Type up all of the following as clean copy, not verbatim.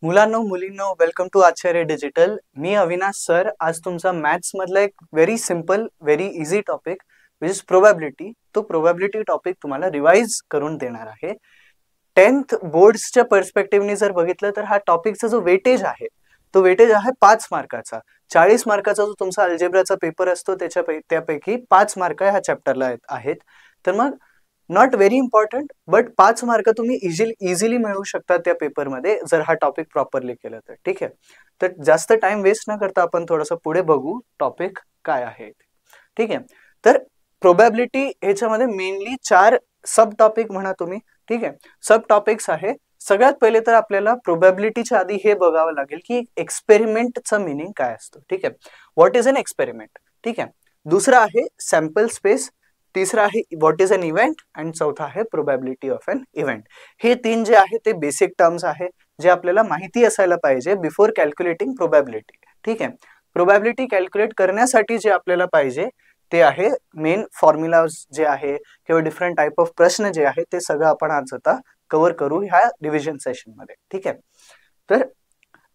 मुलांनो मुलींनो welcome to Acharya Digital. मी अविनाश सर. आज तुमचा मॅथ्स मधला एक very simple very easy topic which is probability. तो प्रोबॅबिलिटी टॉपिक तुम्हाला रिवाइज करून देणार आहे. 10th बोर्ड्सच्या पर्स्पेक्टिव्हने जर बघितलं तर हा टॉपिकचा जो वेटेज आहे तो वेटेज आहे 5 मार्काचा. 40 मार्काचा जो तुमचा अल्जेब्राचा पेपर असतो त्यापैकी 5 मार्क ह्या चॅप्टरला आहेत. तर मग not very important but 5 mark तुम्ही इझिली मिळवू शकता त्या पेपरमध्ये जर हा टॉपिक प्रॉपरली केलं तर. ठीक आहे, तर जास्त टाइम वेस्ट न करता आपण थोडंसं पुढे बघू टॉपिक काय आहे. ठीक आहे, तर प्रोबॅबिलिटी ह्याच्यामध्ये मेनली 4 सब टॉपिक म्हणा तुम्ही. ठीक आहे, सब टॉपिक्स आहे. सगळ्यात पहिले तर आपल्याला प्रोबॅबिलिटीच्या आधी हे बघावं लागेल की एक्सपेरिमेंटचं मिनिंग काय असतं. ठीक आहे, व्हॉट इज एन एक्सपेरिमेंट. ठीक आहे, दुसरं आहे सॅम्पल स्पेस, तिसरा आहे व्हॉट इज एन इव्हेंट आणि चौथा आहे प्रोबॅबिलिटी ऑफ एन इव्हेंट. हे 3 जे आहे ते बेसिक टर्म्स आहे जे आपल्याला माहिती असायला पाहिजे बिफोर कॅल्क्युलेटिंग प्रोबॅबिलिटी. ठीक आहे, प्रोबॅबिलिटी कॅल्क्युलेट करण्यासाठी जे आपल्याला पाहिजे ते आहे मेन फॉर्म्युलाज जे आहे किंवा डिफरंट टाइप ऑफ प्रश्न जे आहे ते सगळं आपण आज आता कव्हर करू ह्या रिव्हिजन सेशन मध्ये. ठीक आहे, तर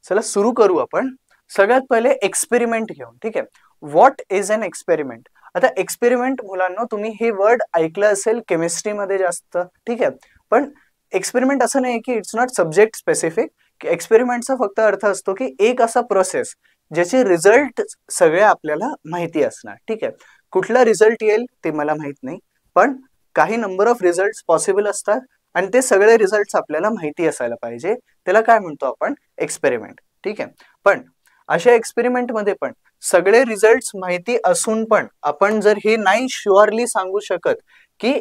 चला सुरू करू आपण. सगळ्यात पहिले एक्सपेरिमेंट घेऊन. ठीक आहे, व्हॉट इज एन एक्सपेरिमेंट. आता एक्सपेरिमेंट मुलांना तुम्ही हे वर्ड ऐकलं असेल केमिस्ट्रीमध्ये जास्त. ठीक आहे, पण एक्सपेरिमेंट असं नाही की इट्स नॉट सब्जेक्ट स्पेसिफिक. एक्सपेरिमेंटचा फक्त अर्थ असतो की एक असा प्रोसेस ज्याचे रिझल्ट सगळे आपल्याला माहिती असणार. ठीक आहे, कुठला रिझल्ट येईल ते मला माहित नाही, पण काही नंबर ऑफ रिझल्ट पॉसिबल असतात आणि ते सगळे रिझल्ट आपल्याला माहिती असायला पाहिजे. त्याला काय म्हणतो आपण? एक्सपेरिमेंट. ठीक आहे, पण अशा एक्सपेरिमेंट मध्ये पण सगळे रिझल्ट माहिती असून पण आपण जर हे नाही शुअरली सांगू शकत की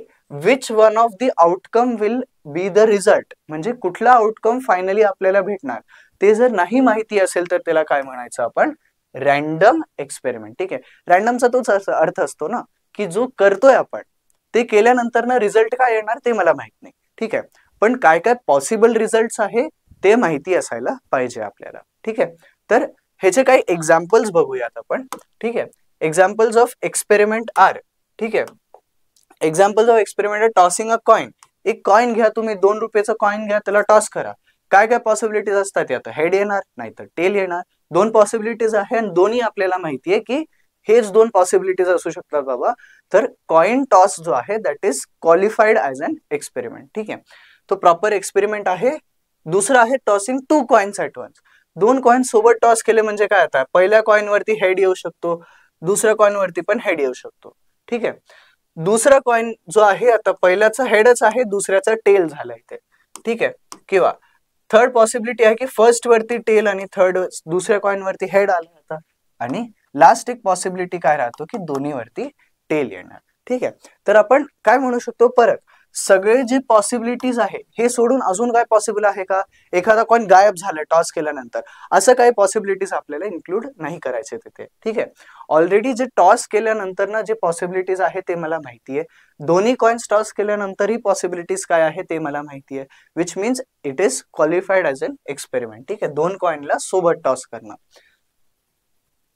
which one of the outcome will be the result, म्हणजे कुठला आउटकम फायनली आपल्याला भेटणार ते जर नाही माहिती असेल तर त्याला काय म्हणायचं आपण? Random experiment. ठीक आहे, रॅन्डमचा तोच अर्थ असतो ना की जो करतोय आपण ते केल्यानंतर ना रिझल्ट काय येणार ते मला माहित नाही. ठीक आहे, पण काय काय पॉसिबल रिझल्ट आहे ते माहिती असायला पाहिजे आपल्याला. ठीक आहे, तर ह्याचे काही एक्झाम्पल्स बघूयात आपण. ठीक आहे, एक्झाम्पल्स ऑफ एक्सपेरिमेंट आर. ठीक आहे, examples of experiment tossing a coin. एक कॉइन घ्या तुम्ही, 2 रुपयाचा कॉइन घ्या, त्याला टॉस करा. काय काय पॉसिबिलिटीज असतात यात? हेड येणार नाही तर टेल येणार. 2 पॉसिबिलिटीज आहे आणि दोन्ही आपल्याला माहिती आहे की हेच 2 पॉसिबिलिटीज असू शकतात बाबा. तर कॉइन टॉस जो आहे that is qualified as an experiment. ठीक आहे, तो प्रॉपर एक्सपेरिमेंट आहे. दुसरा आहे tossing 2 coins at once. 2 coin सोबत टॉस केले म्हणजे काय आता? पहिल्या कॉइन वरती हेड येऊ शकतो, दुसऱ्या कॉइन वरती पण हेड येऊ शकतो. ठीक आहे, दुसरा कॉइन जो आहे आता पहिल्याचा हेडच आहे, दुसऱ्याचा टेल झाला इथे. ठीक आहे, किंवा थर्ड पॉसिबिलिटी आहे की फर्स्ट वरती टेल आणि दुसऱ्या कॉइन वरती हेड आला होता. आणि लास्ट एक पॉसिबिलिटी काय राहतो की दोन्ही वरती टेल येणार. ठीक आहे, तर आपण काय म्हणू शकतो? परत सगळे जे पॉसिबिलिटीज आहे हे सोडून अजून काय पॉसिबल आहे का? एखादा कॉइन गायब झाला टॉस केल्यानंतर, असं काही पॉसिबिलिटीज आपल्याला इन्क्लूड नाही करायचे तिथे. ठीक आहे, ऑलरेडी जे टॉस केल्यानंतर ना जे पॉसिबिलिटीज आहे ते मला माहिती आहे. दोन्ही कॉइन्स टॉस केल्यानंतरही पॉसिबिलिटीज काय आहे ते मला माहिती आहे, which means it is qualified as an experiment. ठीक आहे, 2 कॉइनला सोबत टॉस करणं.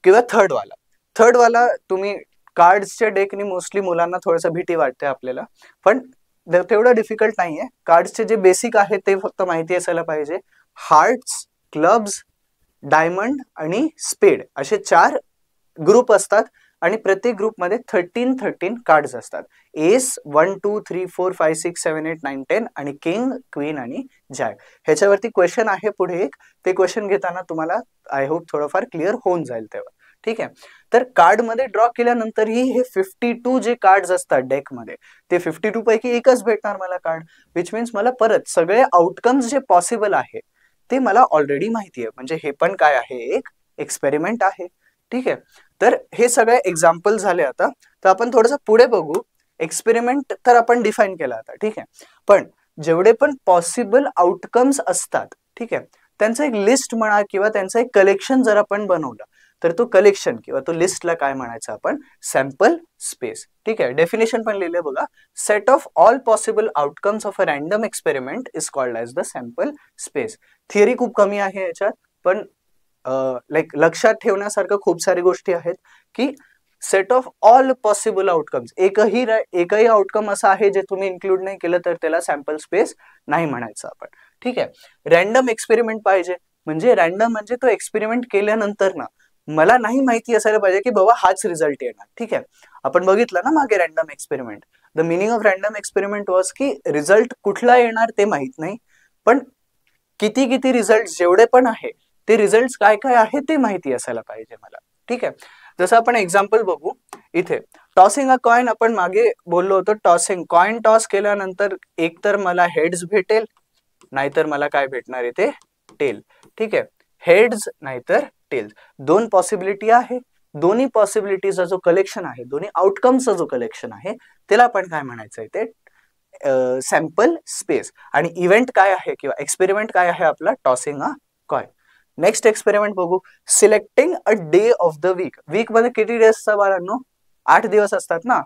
किंवा थर्ड वाला तुम्ही कार्ड्सच्या डेकनी मोस्टली मुलांना थोडंसं भीती वाटते आपल्याला, पण तेवढं डिफिकल्ट नाहीये. कार्ड्सचे जे बेसिक आहे ते फक्त माहिती असायला पाहिजे. हार्ट्स, क्लब्स, डायमंड आणि स्पेड असे 4 ग्रुप असतात आणि प्रत्येक ग्रुपमध्ये 13 कार्ड्स असतात. एस 1 2 3 4 5 6 7 8 9 10 आणि किंग, क्वीन आणि जॅक. ह्याच्यावरती क्वेश्चन आहे पुढे एक, ते क्वेश्चन घेताना तुम्हाला आय होप थोडंफार क्लिअर होऊन जाईल तेव्हा. ठीक आहे, तर कार्ड मध्ये ड्रॉ केल्यानंतरही हे 52 जे कार्ड्स असतात डेकमध्ये ते 52 पैकी एकच भेटणार मला कार्ड, विच मीन्स मला परत सगळे आउटकम्स जे पॉसिबल आहे ते मला ऑलरेडी माहिती आहे. म्हणजे हे पण काय आहे? एक एक्सपेरिमेंट आहे. ठीक आहे, तर हे सगळे एक्झाम्पल झाले. आता तर आपण थोडंसं पुढे बघू. एक्सपेरिमेंट तर आपण डिफाईन केला आता. ठीक आहे, पण जेवढे पण पॉसिबल आउटकम्स असतात, ठीक आहे, त्यांचं एक लिस्ट म्हणा किंवा त्यांचं एक कलेक्शन जर आपण बनवलं तर तो कलेक्शन किंवा तो लिस्टला काय म्हणायचं आपण? Sample space. ठीक आहे, डेफिनेशन पण लिहिले बघा. Set of all possible outcomes of a random experiment is called as the sample space. Theory खूप कमी आहे याच्यात, पण लाईक लक्षात ठेवण्यासारखं खूप सारी गोष्टी आहेत की set of all possible outcomes, एकही आउटकम असा आहे जे तुम्ही इन्क्लूड नाही केलं तर त्याला सॅम्पल स्पेस नाही म्हणायचं आपण. ठीक आहे, रॅन्डम एक्सपेरिमेंट पाहिजे म्हणजे रॅन्डम म्हणजे तो एक्सपेरिमेंट केल्यानंतर ना मला नाही माहिती असायला पाहिजे की बाबा हाच रिझल्ट येणार. ठीक आहे, आपण बघितलं ना मागे random experiment. The meaning of random experiment was की रिझल्ट कुठला येणार ते माहित नाही, पण किती किती रिझल्ट जेवढे पण आहे ते रिझल्ट काय काय आहे ते माहिती असायला पाहिजे मला. ठीक आहे, जसं आपण एक्झाम्पल बघू इथे. टॉसिंग अ कॉइन आपण मागे बोललो होतो. टॉसिंग कॉइन टॉस केल्यानंतर एकतर मला हेड्स भेटेल, नाहीतर मला काय भेटणार इथे टेल. ठीक आहे, हेड्स नाहीतर टेल्स, दोन पॉसिबिलिटी आहे. दोन्ही पॉसिबिलिटीचा जो कलेक्शन आहे, दोन्ही आउटकमचा जो कलेक्शन आहे त्याला आपण काय म्हणायचं इथे सॅम्पल स्पेस. आणि इव्हेंट काय आहे किंवा एक्सपेरिमेंट काय आहे आपला tossing a coin. Next experiment बघू. Selecting a day of the week. Week मध्ये किती डेज असतात बाळांनो? 8 दिवस असतात ना.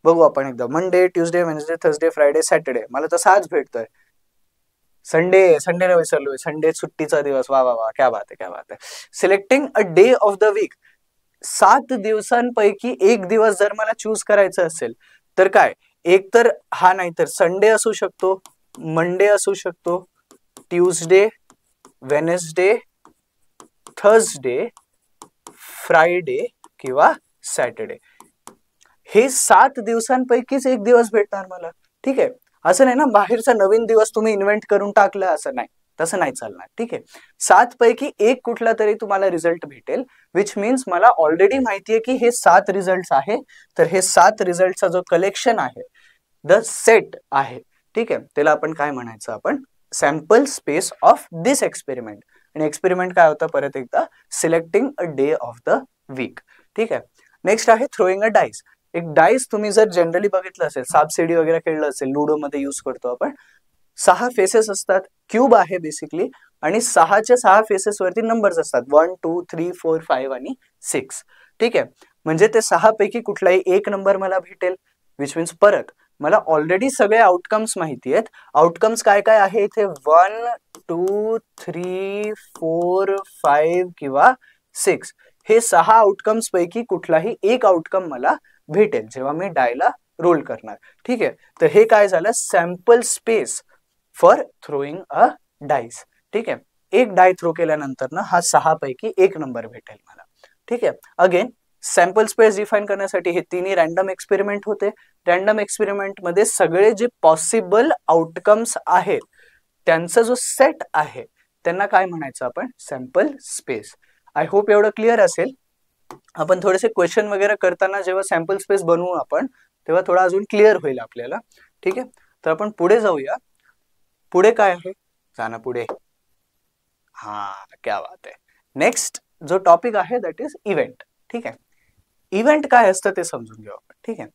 बघू आपण एकदा. Monday, Tuesday, Wednesday, Thursday, Friday, Saturday. मला तर 6च भेटतोय. संडे विसरलोय. संडे सुट्टीचा दिवस. वा वा वा, क्या बात है, क्या बात है. Selecting a day of the week. 7 दिवसांपैकी एक दिवस जर मला चूज करायचं असेल तर काय, एक तर हा नाही तर संडे असू शकतो, मंडे असू शकतो, ट्यूजडे, वेनेसडे, थर्सडे, फ्रायडे किंवा सॅटर्डे. हे 7 दिवसांपैकीच एक दिवस भेटणार मला. ठीक आहे, असं नाही ना बाहेरचा नवीन दिवस तुम्ही इन्व्हेंट करून टाकला, असं नाही, तसं नाही चालणार. ठीक आहे, 7 पैकी एक कुठला तरी तुम्हाला रिझल्ट भेटेल, विच मीन्स मला ऑलरेडी माहितीये की हे 7 रिझल्ट आहे. तर हे 7 रिझल्टचा जो कलेक्शन आहे, द सेट आहे, ठीक आहे, त्याला आपण काय म्हणायचं, आपण sample space of this experiment. आणि एक्सपेरिमेंट काय होतं परत एकदा, selecting a day of the week. ठीक आहे, नेक्स्ट आहे थ्रोइंग अ डाईस. एक डाईस तुम्ही जर जनरली बघितलं असेल, सापशिडी वगैरे खेळलं असेल, लुडो मध्ये यूज करतो आपण. 6 फेसेस असतात, क्यूब आहे बेसिकली, आणि 6च्या 6 फेसेस वरती नंबर्स असतात, 1 2 3 4 5 आणि 6. ठीक आहे, म्हणजे ते 6 पैकी कुठलाही एक नंबर मला भेटेल, विच मीन्स परत मला ऑलरेडी सगळे आउटकम्स माहिती आहेत. आउटकम्स काय काय आहे इथे, 1 2 3 4 5 किंवा 6. हे 6 आउटकम्स पैकी कुठलाही एक आउटकम मला भेटेल जेव्हा मी डायला रोल करणार. ठीक आहे, तर हे काय झालं, sample space for throwing a dice. ठीक आहे, एक डाय थ्रो केल्यानंतर ना हा 6 पैकी एक नंबर भेटेल मला. ठीक आहे, अगेन सॅम्पल स्पेस डिफाइन करण्यासाठी हे तिन्ही रॅन्डम एक्सपेरिमेंट होते. रॅन्डम एक्सपेरिमेंट मध्ये सगळे जे पॉसिबल आउटकम्स आहेत त्यांचा जो सेट आहे त्यांना काय म्हणायचं आपण, सॅम्पल स्पेस. आय होप एवढं क्लिअर असेल. आपण थोडेसे क्वेश्चन वगैरे करताना जेव्हा सॅम्पल स्पेस बनवू आपण, तेव्हा थोडा अजून क्लिअर होईल आपल्याला. ठीक आहे, तर आपण पुढे जाऊया. पुढे काय आहे, जाना पुढे. हा, क्या बात आहे. नेक्स्ट जो टॉपिक आहे दॅट इज इव्हेंट. ठीक आहे, इव्हेंट काय असतं ते समजून घेऊ आपण. ठीक आहे,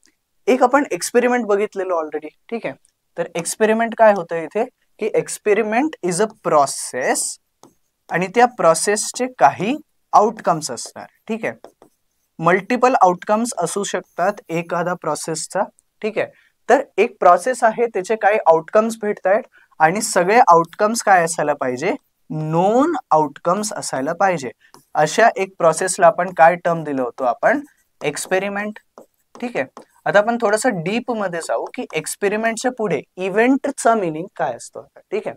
एक आपण एक्सपेरिमेंट बघितलेलो ऑलरेडी. ठीक आहे, तर एक्सपेरिमेंट काय होतं इथे की एक्सपेरिमेंट इज अ प्रोसेस आणि त्या प्रोसेसचे काही आउटकम्स असणार. ठीक आहे, मल्टिपल आउटकम्स असू शकतात एखादा प्रोसेसचा. ठीक आहे, तर एक प्रोसेस आहे, त्याचे काही आउटकम्स भेटत आहेत आणि सगळे आउटकम्स काय असायला पाहिजे, नोन आउटकम्स असायला पाहिजे. अशा एक प्रोसेसला आपण काय टर्म दिलं होतं, आपण एक्सपेरिमेंट. ठीक आहे, आता आपण थोडंसं डीप मध्ये जाऊ की एक्सपेरिमेंटच्या पुढे इव्हेंटचा मिनिंग काय असतो. ठीक आहे,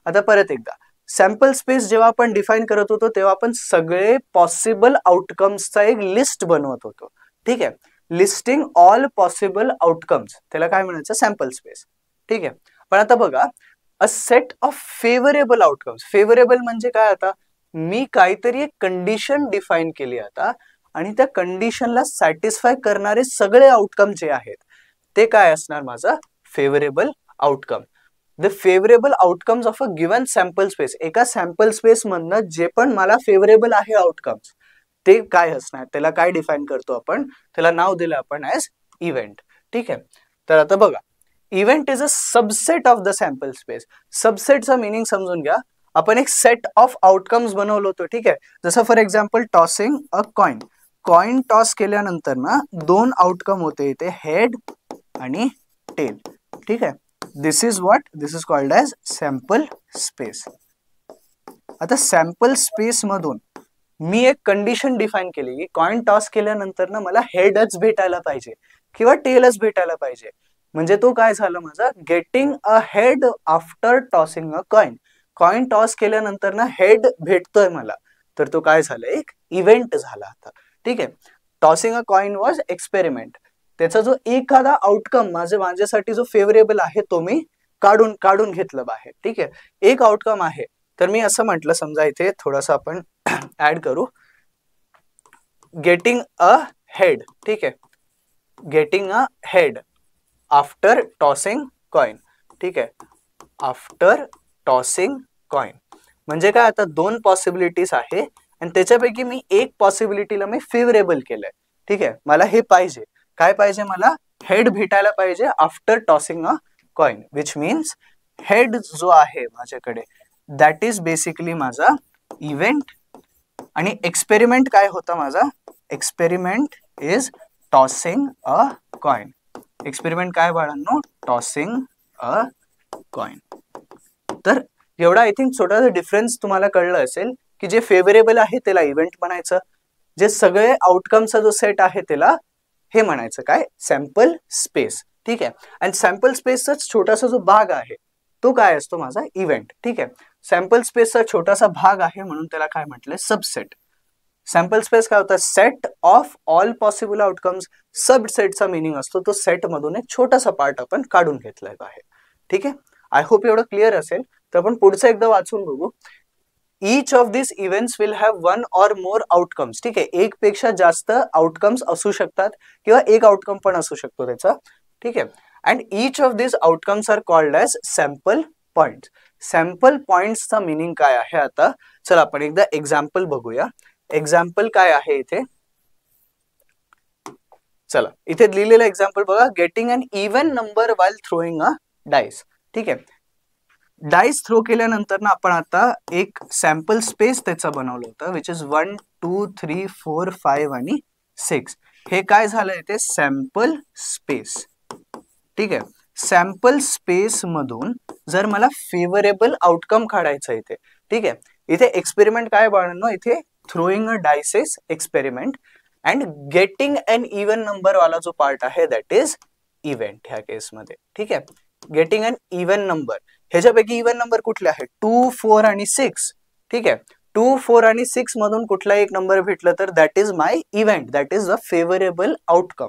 आता परत एकदा, सॅम्पल स्पेस जेव्हा आपण डिफाइन करत होतो तेव्हा आपण सगळे पॉसिबल आउटकम्सचा एक लिस्ट बनवत होतो. ठीक आहे, लिस्टिंग ऑल पॉसिबल आउटकम्स, त्याला काय म्हणायचं, सॅम्पल स्पेस. ठीक आहे, पण आता बघा, a set of favourable outcomes. Favourable म्हणजे काय, आता मी काहीतरी एक कंडिशन डिफाइन केली आता, आणि त्या कंडिशनला सॅटिस्फाय करणारे सगळे आउटकम जे आहेत ते काय असणार, माझा favourable outcome. The favourable outcomes of a given sample space. एका सॅम्पल स्पेस मधनं जे पण मला फेवरेबल आहे आउटकम्स ते काय असणार, त्याला काय डिफाइन करतो आपण, त्याला नाव दिलं आपण ऍज इव्हेंट. ठीक आहे, तर आता बघा, event is a subset of the sample space. सबसेटचा मिनिंग समजून घ्या. आपण एक सेट ऑफ आउटकम्स बनवलो होतो. ठीक आहे, जसं for example tossing a coin. Coin toss केल्यानंतर ना 2 आउटकम होते इथे, हेड आणि टेल. ठीक आहे, this is what, this is called as sample space. आता सॅम्पल स्पेस मधून मी एक कंडिशन डिफाइन केली की कॉइन टॉस केल्यानंतर ना मला हेडच भेटायला पाहिजे किंवा टेलच भेटायला पाहिजे. म्हणजे तो काय झालं माझा, getting a head after tossing a coin. Coin toss केल्यानंतर ना हेड भेटतोय मला, तर तो काय झाला, एक इव्हेंट झाला आता. ठीक आहे. Tossing a coin was experiment. त्याचा जो एखादा आउटकम माझ्यासाठी जो फेवरेबल आहे तो मी काढून घेतलं बाहेर. ठीक आहे. एक आउटकम आहे, तर मी असं म्हटलं, समजा इथे थोडासा आपण ऍड करू, गेटिंग अ हेड. ठीक आहे. Getting a head after tossing coin. ठीक आहे. आफ्टर टॉसिंग कॉइन म्हणजे काय, आता दोन पॉसिबिलिटीज आहे आणि त्याच्यापैकी मी एक पॉसिबिलिटीला मी फेवरेबल केलंय. ठीक आहे. मला हे पाहिजे, काय पाहिजे, मला हेड भेटायला पाहिजे after tossing a coin, which means head जो आहे माझ्याकडे दॅट इज बेसिकली माझा इव्हेंट. आणि एक्सपेरिमेंट काय होता माझा, experiment is tossing a coin. Experiment काय बाळांनो, टॉसिंग अ कॉइन. तर एवढा आय थिंक छोटासा डिफरन्स तुम्हाला कळलं असेल की जे फेवरेबल आहे त्याला इव्हेंट म्हणायचं, जे सगळे आउटकमचा जो सेट आहे त्याला हे म्हणायचं काय, सॅम्पल स्पेस. ठीक आहे. आणि सॅम्पल स्पेसचा छोटासा जो भाग आहे तो काय असतो, माझा इव्हेंट. ठीक आहे. सॅम्पल स्पेसचा छोटासा भाग आहे म्हणून त्याला काय म्हटलंय, सबसेट. सॅम्पल स्पेस काय होतं, set of all possible outcomes. सबसेटचा मिनिंग असतो तो सेट मधून एक छोटासा पार्ट आपण काढून घेतलाय बाहेर. ठीक आहे. आय होप एवढं क्लिअर असेल. तर आपण पुढचं एकदा वाचून बघू. Each of these events will have one or more outcomes. ठीक आहे. एक पेक्षा जास्त आउटकम्स असू शकतात किंवा एक आउटकम पण असू शकतो त्याचा. ठीक आहे. And each of these outcomes are called as sample points. Sample पॉइंट्सचा मिनिंग काय आहे, आता चला आपण एकदा एक्झाम्पल बघूया. एक्झाम्पल काय आहे इथे, चला इथे लिहिलेलं एक्झाम्पल बघा. Getting an even number while throwing a dice. ठीक आहे. डाइस थ्रो केल्यानंतर ना आपण आता एक सॅम्पल स्पेस त्याचा बनवलं होतं, विच इज 1 2 3 4 5 आणि 6. हे काय झालंय, ते सॅम्पल स्पेस. ठीक आहे. सॅम्पल स्पेस मधून जर मला फेवरेबल आउटकम काढायचं इथे. ठीक आहे. इथे एक्सपेरिमेंट काय बाळांनो, इथे throwing a dices experiment and getting an even number वाला जो पार्ट आहे दॅट इज इव्हेंट ह्या केसमध्ये. ठीक आहे. Getting an even number, ह्याच्यापैकी even number कुठले आहे, 2 4 आणि 6. ठीक आहे. 2 4 आणि 6 मधून कुठला एक नंबर भेटलं तर that is my event, that is a favourable outcome.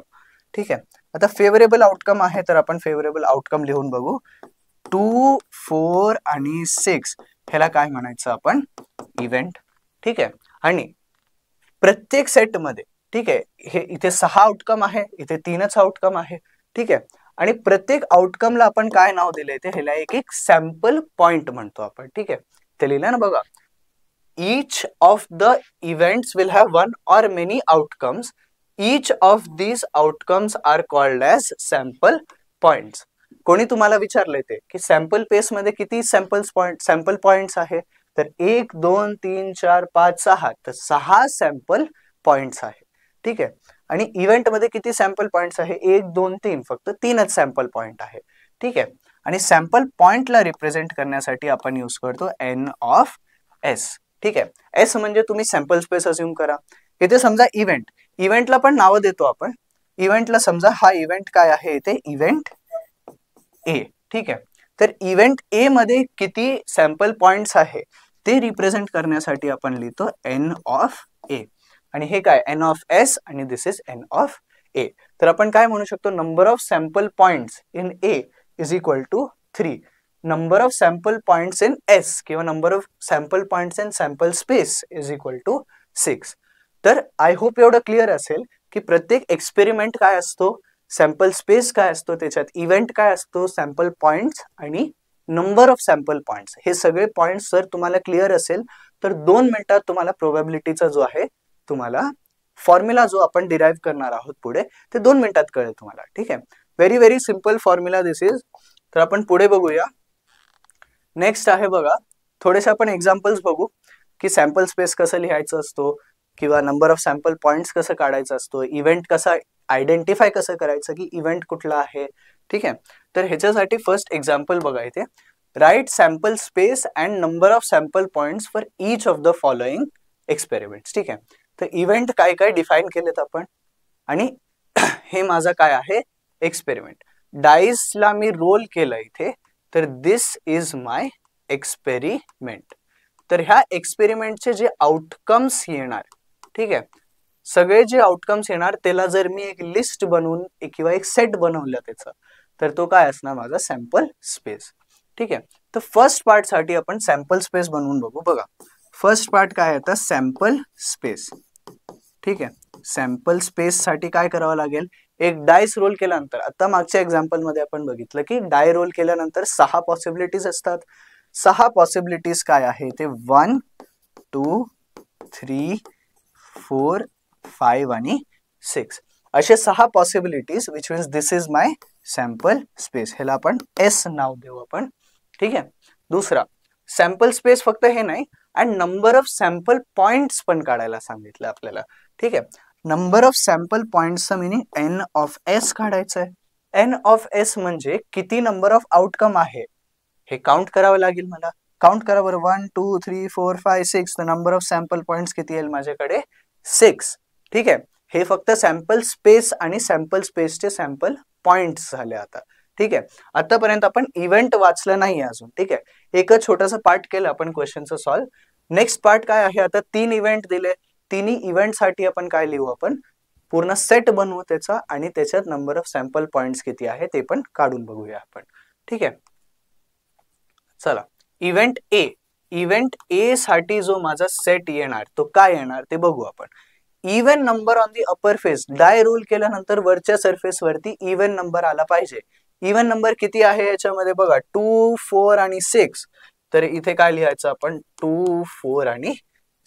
ठीक आहे. आता फेवरेबल आउटकम आहे तर आपण फेवरेबल आउटकम लिहून बघू. 2 4 आणि 6 ह्याला काय म्हणायचं आपण, इव्हेंट. ठीक आहे. आणि प्रत्येक सेट मध्ये, ठीक आहे, हे इथे 6 आउटकम आहे, इथे 3च आउटकम आहे. ठीक आहे. आणि प्रत्येक आउटकमला आपण काय नाव दिलंय, ते ह्याला एक एक सॅम्पल पॉइंट म्हणतो आपण. ठीक आहे. ते लिहिलं ना बघा. Each of the events will have one or many outcomes. Each of these outcomes are called as sample points. कोणी तुम्हाला विचारलंय ते की सॅम्पल पेस मध्ये किती सॅम्पल पॉइंट्स आहे, तर 1 2 3 4 5 6, तर 6 सॅम्पल पॉइंट्स आहे. ठीक आहे. आणि इव्हेंट मध्ये किती सॅम्पल पॉइंट्स आहे, 1 2 3, फक्त 3च सॅम्पल पॉइंट आहे. ठीक आहे. आणि सॅम्पल पॉइंटला रिप्रेझेंट करण्यासाठी आपण यूज करतो N of S. ठीक आहे. एस म्हणजे तुम्ही सॅम्पल स्पेस अज्युम करा. इथे समजा इव्हेंटला पण नावं देतो आपण. इव्हेंटला समजा हा इव्हेंट काय आहे, इथे इव्हेंट ए. ठीक आहे. तर इव्हेंट ए मध्ये किती सॅम्पल पॉइंट्स आहे ते रिप्रेझेंट करण्यासाठी आपण लिहितो N of A. आणि हे काय, N of S आणि this is N of A. तर आपण काय म्हणू शकतो, number of sample points in A is equal to 3. Number of sample points in S किंवा number of sample points in sample space is equal to 6. तर I hope एवढं clear असेल की प्रत्येक एक्सपेरिमेंट काय असतो, सॅम्पल स्पेस काय असतो, त्याच्यात इव्हेंट काय असतो, सॅम्पल पॉइंट्स आणि नंबर ऑफ सॅम्पल पॉइंट्स. हे सगळे पॉइंट्स जर तुम्हाला क्लिअर असेल तर 2 मिनिटात तुम्हाला प्रोबॅबिलिटीचा जो आहे तुम्हाला फॉर्म्युला जो आपण डिराईव्ह करणार आहोत पुढे, ते 2 मिनिटात कळेल तुम्हाला. ठीक आहे. Very very simple formula this is. तर आपण पुढे बघूया. नेक्स्ट आहे बघा, थोडेसे आपण एक्झाम्पल्स बघू की सॅम्पल स्पेस कसं लिहायचं असतो किंवा नंबर ऑफ सॅम्पल पॉइंट्स कसं काढायचं असतो, इव्हेंट कसा आयडेंटिफाय कसं करायचं की इव्हेंट कुठला आहे. ठीक आहे. तर ह्याच्यासाठी फर्स्ट एक्झाम्पल बघा इथे. Write sample space and number of sample points for each of the following experiments. ठीक आहे. तर इव्हेंट काय काय डिफाईन केलेत आपण आणि हे माझा काय आहे, एक्सपेरिमेंट. डाईसला मी रोल केलं इथे, तर दिस इज माय एक्सपेरिमेंट. तर ह्या एक्सपेरिमेंटचे जे आउटकम्स येणार, ठीक आहे, सगळे जे आउटकम्स येणार त्याला जर मी एक लिस्ट बनवून किंवा एक सेट बनवलं त्याचं, तर तो काय असणार माझा सॅम्पल स्पेस. ठीक आहे. तर फर्स्ट पार्ट साठी आपण सॅम्पल स्पेस बनवून बघू. बघा फर्स्ट पार्ट काय आहे, सॅम्पल स्पेस. ठीक आहे. सॅम्पल स्पेस साठी काय करावं लागेल, एक डायस रोल केल्यानंतर, आता मागच्या एक्झाम्पल मध्ये आपण बघितलं की डाय रोल केल्यानंतर 6 पॉसिबिलिटीज असतात. 6 पॉसिबिलिटीज काय आहे ते 1 2 3 4 5 आणि 6 असे 6 possibilities, which means this is my sample space. ह्याला आपण एस नाव देऊ आपण. ठीक आहे. दुसरा, सॅम्पल स्पेस फक्त हे नाही, and number of sample points पण काढायला सांगितलं आपल्याला. ठीक आहे. नंबर ऑफ सॅम्पल पॉइंट्सचं मिनिंग एन ऑफ एस काढायचं आहे. एन ऑफ एस म्हणजे किती नंबर ऑफ आउटकम आहे हे काउंट करावं लागेल मला. काउंट करा बरं, 1 2 3 4 5 6. The number of sample points किती येईल माझ्याकडे, 6. ठीक आहे. हे फक्त सॅम्पल स्पेस आणि सॅम्पल स्पेसचे सॅम्पल पॉइंट्स झाले आता. ठीक आहे. आतापर्यंत आपण इव्हेंट वाचलं नाही अजून. ठीक आहे. एकच छोटासा पार्ट केलं आपण क्वेश्चनचं सॉल्व. नेक्स्ट पार्ट काय आहे, आता 3 इव्हेंट दिले, तिन्ही इव्हेंट साठी आपण काय लिहू, आपण पूर्ण सेट बनवू त्याचा आणि त्याच्यात नंबर ऑफ सॅम्पल पॉइंट्स किती आहे ते पण काढून बघूया आपण. ठीक आहे. चला, इव्हेंट ए. इव्हेंट ए साठी जो माझा सेट येणार तो काय येणार ते बघू आपण. Even number on the upper face. Die roll केल्यानंतर वरच्या सरफेस वरती इवन नंबर आला पाहिजे. इवन नंबर किती आहे याच्यामध्ये बघा, 2 4 आणि 6. तर इथे काय लिहायचं आपण, 2 4 आणि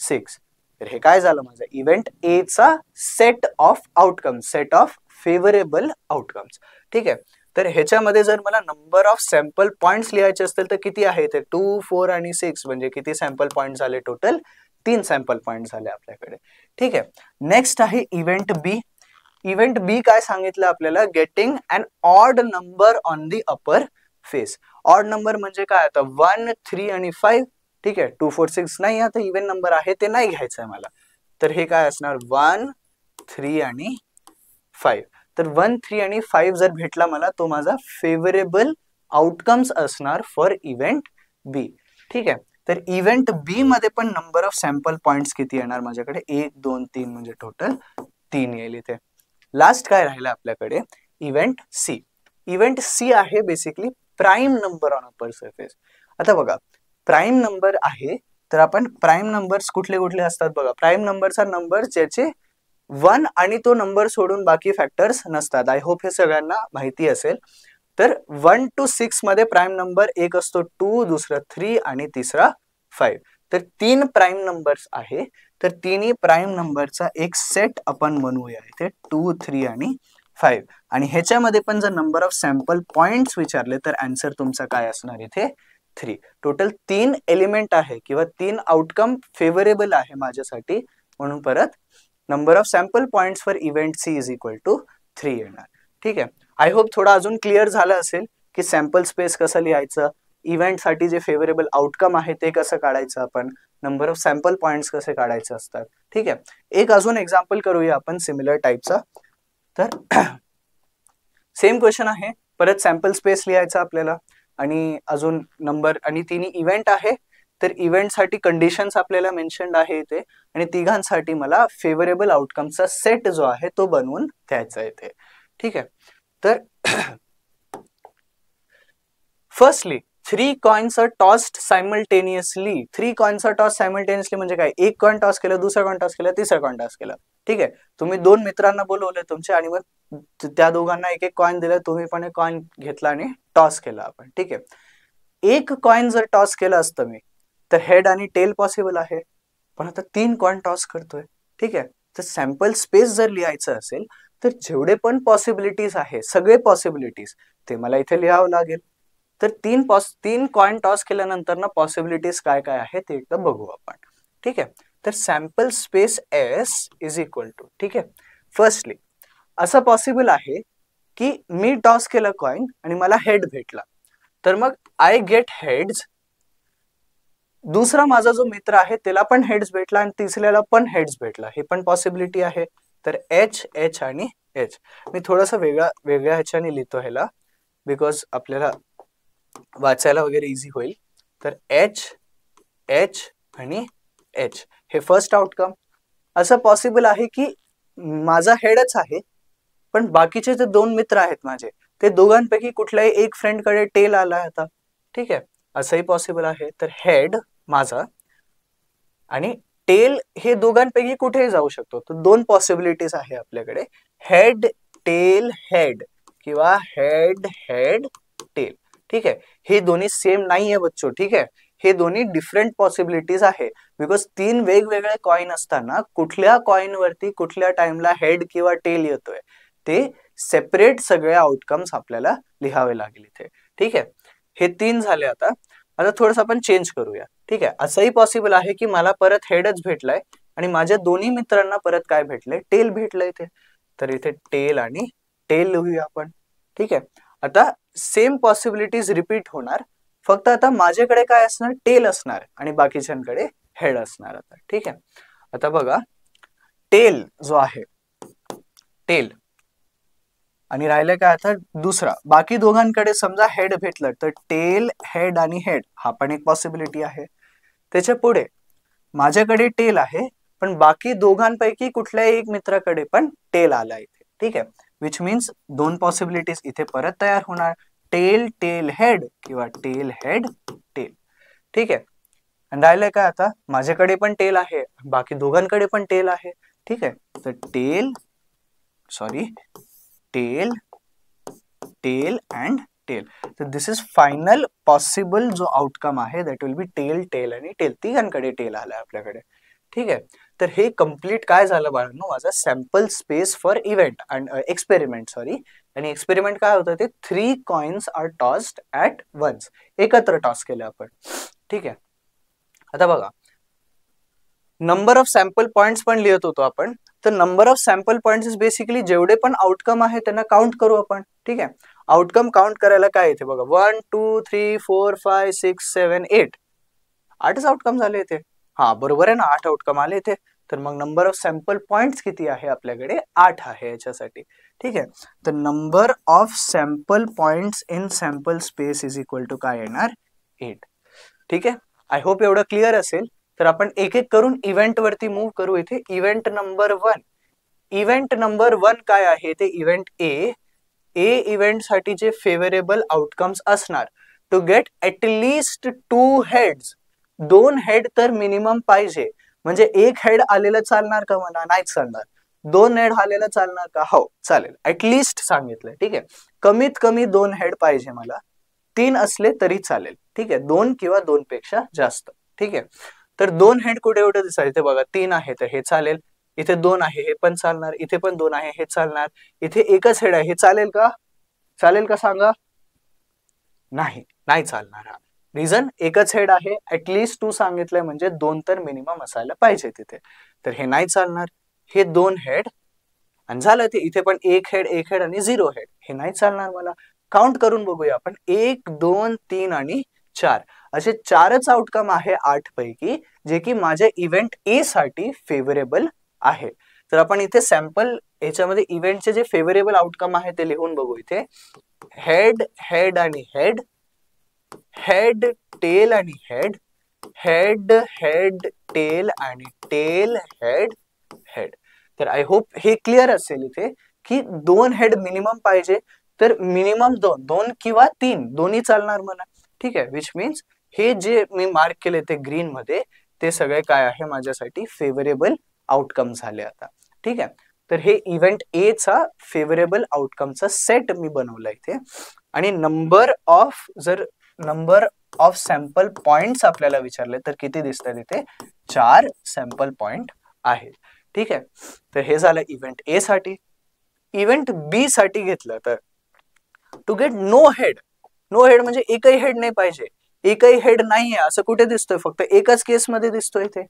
6. तर हे काय झालं माझं, इव्हेंट ए चा set of outcomes, set of favourable outcomes. ठीक आहे. तर ह्याच्यामध्ये जर मला नंबर ऑफ सॅम्पल पॉइंट्स लिहायचे असतील तर किती आहे ते, 2 4 आणि 6 म्हणजे किती सॅम्पल पॉइंट झाले टोटल, 3 सॅम्पल पॉइंट झाले आपल्याकडे. ठीक आहे. नेक्स्ट आहे इव्हेंट बी. इव्हेंट बी काय सांगितलं आपल्याला, getting an odd number on the upper face. Odd number म्हणजे काय, आता 1 3 आणि 5. ठीक आहे. 2 4 6 नाही, आता इव्हन नंबर आहे ते नाही घ्यायचं आहे मला. तर हे काय असणार, 1 3 आणि 5. तर 1 3 आणि 5 जर भेटला मला तो माझा फेवरेबल आउटकम्स असणार फॉर इव्हेंट बी. ठीक आहे. तर इव्हेंट बी मध्ये पण नंबर ऑफ सॅम्पल पॉइंट्स किती येणार माझ्याकडे, 1 2 3 म्हणजे टोटल 3 येईल इथे. लास्ट काय राहिलं आपल्याकडे, इव्हेंट सी. इव्हेंट सी आहे basically prime number on upper surface. आता बघा प्राइम नंबर आहे, तर आपण प्राइम नंबर्स कुठले कुठले असतात बघा. प्राइम नंबरचा नंबर ज्याचे 1 आणि तो नंबर सोडून बाकी फॅक्टर्स नसतात. आय होप हे सगळ्यांना माहिती असेल. तर 1 to 6 मध्ये प्राइम नंबर एक असतो 2, दुसरा 3 आणि तिसरा 5. तर 3 प्राइम नंबर्स आहे. तर तिन्ही प्राइम नंबरचा एक सेट आपण बनवूया इथे, 2 3 आणि 5. आणि ह्याच्यामध्ये पण जर नंबर ऑफ सॅम्पल पॉइंट्स विचारले तर आन्सर तुमचा काय असणार इथे, 3. टोटल 3 एलिमेंट आहे किंवा 3 आउटकम फेवरेबल आहे माझ्यासाठी, म्हणून परत number of sample points for event C is equal to 3 येणार. ठीक आहे. आय होप थोडा अजून क्लिअर झालं असेल की सॅम्पल स्पेस कसं लिहायचं, इव्हेंट साठी जे फेवरेबल आउटकम आहे ते कसं काढायचं, आपण नंबर ऑफ सॅम्पल पॉइंट्स कसे काढायचे असतात. ठीक आहे. एक अजून एक्झाम्पल करूया आपण सिमिलर टाईपचा. तर सेम क्वेश्चन आहे, परत सॅम्पल स्पेस लिहायचा आपल्याला आणि अजून नंबर आणि तिन्ही इव्हेंट आहे. तर इव्हेंट साठी कंडिशन्स आपल्याला मेन्शन्ड आहे इथे आणि तिघांसाठी मला फेवरेबल आउटकमचा सेट जो आहे तो बनवून द्यायचा इथे. ठीक आहे. तर firstly 3 coins are tossed simultaneously. 3 coins are tossed simultaneously म्हणजे काय, एक कॉइन टॉस केलं, दुसरा कॉइन टॉस केला, तिसरा कॉइन टॉस केला. ठीक आहे. तुम्ही 2 मित्रांना बोलवले तुमचे आणि मग त्या दोघांना एक एक कॉइन दिला, तुम्ही पण एक कॉइन घेतला आणि टॉस केला आपण. ठीक आहे. एक कॉइन जर टॉस केलं असतं मी तर हेड आणि टेल पॉसिबल आहे, पण आता 3 कॉइन टॉस करतोय. ठीक आहे. तर सॅम्पल स्पेस जर लिहायचं असेल तर जेवढे पण पॉसिबिलिटीज आहे, सगळे पॉसिबिलिटीज ते मला इथे लिहावं लागेल. तर 3 कॉइन टॉस केल्यानंतर ना पॉसिबिलिटीज काय काय आहे ते एकदा बघू आपण. ठीक आहे. तर sample space S is equal to, ठीक आहे, फर्स्टली असं पॉसिबल आहे की मी टॉस केलं कॉइन आणि मला हेड भेटला, तर मग आय गेट हेड्स. दुसरा माझा जो मित्र आहे त्याला पण हेड्स भेटला आणि तिसऱ्याला पण हेड्स भेटला, हे पण पॉसिबिलिटी आहे. तर एच एच आणि एच मी थोडस वेगळ्या ह्याच्याने लिहितो ह्याला, बिकॉज आपल्याला वाचायला वगैरे इझी होईल. तर एच एच आणि एच हे फर्स्ट आउटकम. असं पॉसिबल आहे की माझा हेडच आहे पण बाकीचे जे दोन मित्र आहेत माझे ते दोघांपैकी कुठल्याही एक फ्रेंडकडे टेल आला आता. ठीक आहे, असंही पॉसिबल आहे. तर हेड माझा आणि टेल हे दोघांपैकी कुठेही जाऊ शकतो. तर दोन पॉसिबिलिटीज आहे आपल्याकडे, हेड टेल हेड किंवा हेड हेड टेल. ठीक आहे, हे दोन्ही सेम नाहीये बच्चो. ठीक आहे, हे दोन्ही डिफरंट पॉसिबिलिटीज आहे. बिकॉज तीन वेगवेगळे कॉइन असताना कुठल्या कॉइन वरती कुठल्या टाइमला हेड किंवा टेल येतोय ते सेपरेट सगळे आउटकम्स आपल्याला लिहावे लागेल इथे. ठीक आहे, हे तीन झाले. आता थोडस आपण चेंज करूया. ठीक आहे, असंही पॉसिबल आहे की मला परत हेडच भेटलाय आणि माझ्या दोन्ही मित्रांना परत काय भेटलंय, टेल भेटलंय इथे. तर इथे टेल आणि टेल लिहूया आपण. ठीक आहे, आता सेम पॉसिबिलिटीज रिपीट होणार, फक्त आता माझ्याकडे काय असणार, टेल असणार आणि बाकीच्यांकडे हेड असणार. आता ठीक आहे, आता बघा टेल जो आहे, टेल आणि राहिलं काय आता दुसरा. बाकी दोघांकडे समजा हेड भेटलं तर टेल हेड आणि हेड हा पण एक पॉसिबिलिटी आहे. त्याच्या पुढे माझ्याकडे टेल आहे पण बाकी दोघांपैकी कुठल्याही एक मित्राकडे पण टेल आला इथे. ठीक आहे, विच मीन्स दोन पॉसिबिलिटीज इथे परत तयार होणार, टेल टेल हेड किंवा टेल हेड टेल. ठीक आहे, आणि राहिलंय काय आता माझ्याकडे पण टेल आहे बाकी दोघांकडे पण टेल आहे. ठीक आहे, तर tail tail tail and tail. तर दिस इज फायनल पॉसिबल जो आउटकम आहे that will be tail tail आणि टेल. तिघांकडे टेल आलाय आपल्याकडे. ठीक आहे, तर हे कम्प्लीट काय झालं बाळांनो, माझा sample space for event and experiment. आणि एक्सपेरिमेंट काय होतं ते 3 coins are tossed at once, एकत्र टॉस केले आपण. ठीक आहे, आता बघा नंबर ऑफ सॅम्पल पॉइंट्स पण लिहित होतो आपण. तर number of sample points is basically जेवढे पण आउटकम आहे त्यांना काउंट करू आपण. ठीक आहे, आउटकम काउंट करायला काय येते बघा, 1 2 3 4 5 6 7 8 8च आउटकम झाले इथे. हा बरोबर आहे ना, 8 आउटकम आले इथे. तर मग नंबर ऑफ सॅम्पल पॉइंट्स किती आहे आपल्याकडे, 8 आहे याच्यासाठी. ठीक आहे, तर number of sample points in sample space is equal to काय येणार, 8. ठीक आहे, आय होप एवढं क्लिअर असेल. तर आपण एक एक करून इव्हेंट वरती मूव्ह करू. इथे इव्हेंट नंबर 1, इव्हेंट नंबर 1 काय आहे ते इव्हेंट ए इव्हेंट साठी जे फेवरेबल आउटकम्स असणार, to get at least 2 heads, 2 head तर मिनिमम पाहिजे. म्हणजे एक हेड आलेलं चालणार का मला, नाही चालणार. 2 हेड आलेलं चालणार का, हो चालेल, ऍटलिस्ट सांगितलंय. ठीक आहे, कमीत कमी 2 हेड पाहिजे मला, 3 असले तरी चालेल. ठीक आहे, 2 किंवा 2 पेक्षा जास्त. ठीक आहे, तर 2 हेड कुठे कुठे दिसतात, इथे बघा 3 आहे तर हे चालेल, इथे 2 आहे हे पण चालणार, इथे पण 2 आहे हे चालणार, इथे एकच हेड आहे हे चालेल का, चालेल का सांगा, नाही नाही चालणार. हा रिझन एकच हेड आहे, ऍटलिस्ट 2 सांगितलंय म्हणजे 2 तर मिनिमम असायला पाहिजे तिथे. तर हे नाही चालणार, हे 2 हेड आणि झालं ते इथे पण एक हेड आणि 0 हेड, हे नाही चालणार मला. काउंट करून बघूया आपण, 1 2 3 आणि 4 असे 4च आउटकम आहे 8 पैकी जे की माझ्या इव्हेंट ए साठी फेवरेबल आहे. तर आपण इथे सॅम्पल याच्यामध्ये इव्हेंटचे जे फेवरेबल आउटकम आहे ते लिहून बघू. इथे हेड हेड आणि हेड, हेड टेल आणि हेड, हेड हेड टेल आणि टेल हेड हेड. तर आय होप हे क्लिअर असेल इथे की 2 हेड मिनिमम पाहिजे, तर मिनिमम 2 किंवा 3 दोन्ही चालणार मला. ठीक आहे, विच मीन्स हे जे मी मार्क केले ते ग्रीन मध्ये ते सगळे काय आहे माझ्यासाठी फेवरेबल आउटकम झाले आता. ठीक आहे, तर हे इव्हेंट ए चा फेवरेबल आउटकमचा सेट मी बनवला इथे. आणि नंबर ऑफ सॅम्पल पॉइंट्स आपल्याला विचारले तर किती दिसतात इथे, 4 सॅम्पल पॉइंट आहेत. ठीक आहे, तर हे झालं इव्हेंट ए साठी. इव्हेंट बी साठी घेतलं तर टू गेट नो हेड म्हणजे एकही हेड नाही पाहिजे, एकही हेड नाहीये असं कुठे दिसतोय, फक्त एकच केस मध्ये दिसतोय इथे,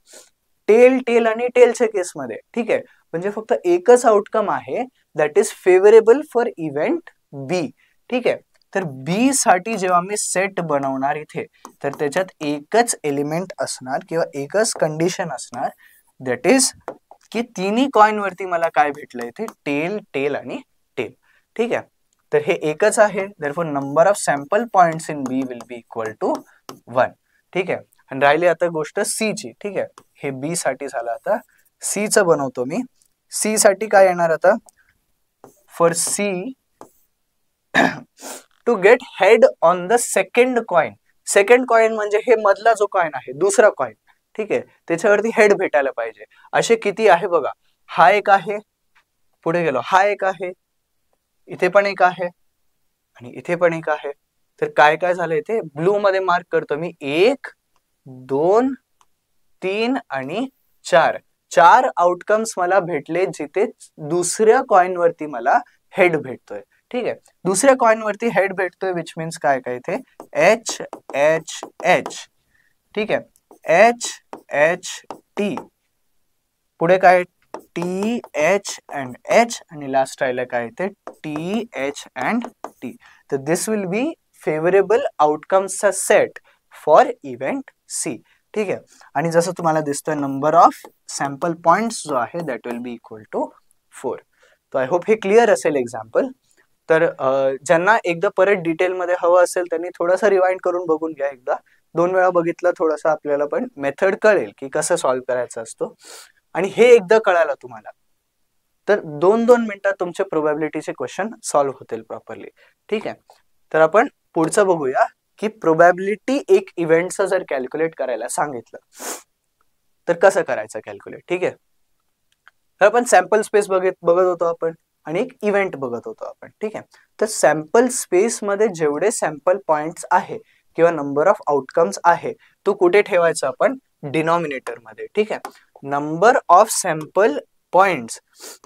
टेल टेल आणि टेलच्या केस मध्ये. ठीक आहे, म्हणजे फक्त एकच आउटकम आहे that is favourable for event B. ठीक आहे, तर बी साठी जेव्हा मी सेट बनवणार इथे तर त्याच्यात एकच एलिमेंट असणार किंवा एकच कंडिशन असणार, दॅट इज की तिन्ही कॉइन वरती मला काय भेटलं इथे, टेल टेल आणि टेल. ठीक आहे, तर हे एकच आहे, therefore number of sample points in B will be equal to 1. ठीक आहे. आणि राहिली आता गोष्ट सी ची. ठीक आहे, हे बी साठी झालं. आता सी चं बनवतो मी. सी साठी काय येणार आता, for C to get head on the second coin. Second coin म्हणजे हे मधला जो कॉइन आहे, दुसरा कॉइन. ठीक आहे, त्याच्यावरती हेड भेटायला पाहिजे. असे किती आहे बघा, हा एक आहे, पुढे गेलो हा एक आहे, इथे पण एक आहे आणि इथे पण एक आहे. तर काय काय झालं इथे, ब्लू मध्ये मार्क करतो मी. 1 2 3 आणि 4. 4 आउटकम्स मला भेटले जिथे दुसऱ्या कॉइन वरती मला हेड भेटतोय. ठीक आहे, दुसऱ्या कॉइन वरती हेड भेटतोय, विच मीन्स काय काय इथे एच एच एच. ठीक आहे, एच एच टी, पुढे काय टी एच अँड एच, आणि लास्ट राहिलं काय इथे टी एच अँड टी. तर दिस विल बी फेवरेबल आउटकम्सचा सेट फॉर इव्हेंट सी. ठीक आहे, आणि जसं तुम्हाला दिसतोय नंबर ऑफ सॅम्पल पॉइंट्स जो आहे that will be equal to 4. तो आय होप हे क्लिअर असेल एक्झाम्पल. तर ज्यांना एकदा परत डिटेलमध्ये हवं असेल त्यांनी थोडंसं रिवाइंड करून बघून घ्या. एकदा 2 वेळा बघितलं थोडंसं आपल्याला पण मेथड कळेल की कसं सॉल्व्ह करायचं असतो. आणि हे एकदा कळालं तुम्हाला तर 2-2 मिनिटात तुमचे प्रोबॅबिलिटीचे क्वेश्चन सॉल्व्ह होतील प्रॉपरली. ठीक आहे, तर आपण पुढचं बघूया की प्रोबॅबिलिटी एक इव्हेंटचं जर कॅल्क्युलेट करायला सांगितलं तर कसं करायचं कॅल्क्युलेट. ठीक आहे, तर आपण सॅम्पल स्पेस बघत होतो आपण आणि एक इव्हेंट बघत होतो आपण. ठीक आहे, तर सॅम्पल स्पेस मध्ये जेवढे सॅम्पल पॉइंट्स आहे किंवा नंबर ऑफ आउटकम्स आहे तो कुठे ठेवायचा आपण, डिनॉमिनेटर मध्ये. ठीक आहे, number of sample points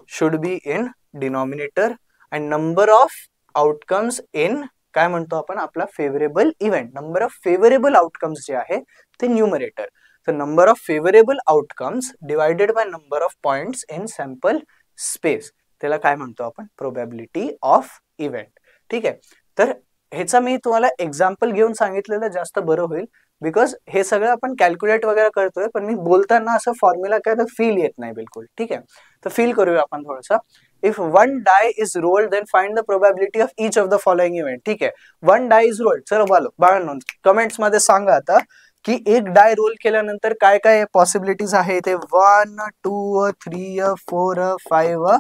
should be in denominator and number of outcomes in काय म्हणतो आपण आपला favourable event. Number of favourable outcomes जे आहे ते न्यूमरेटर. तर number of favourable outcomes divided by number of points in sample space, त्याला काय म्हणतो आपण प्रोबॅबिलिटी ऑफ इव्हेंट. ठीक आहे, तर ह्याचा मी तुम्हाला एक्झाम्पल घेऊन सांगितलेलं जास्त बरं होईल, बिकॉज हे सगळं आपण कॅल्क्युलेट वगैरे करतोय पण मी बोलताना असं फॉर्म्युला काय तर फील येत नाही बिलकुल. ठीक आहे, तर फील करूया आपण थोडंसं. If one die is rolled then find the probability of each of the following event. ठीक आहे, वन डाय इज रोल्ड. चलो बाळांनो कमेंट्स मध्ये सांगा आता की एक डाय रोल केल्यानंतर काय काय पॉसिबिलिटीज आहे ते. 1 2 3 4 5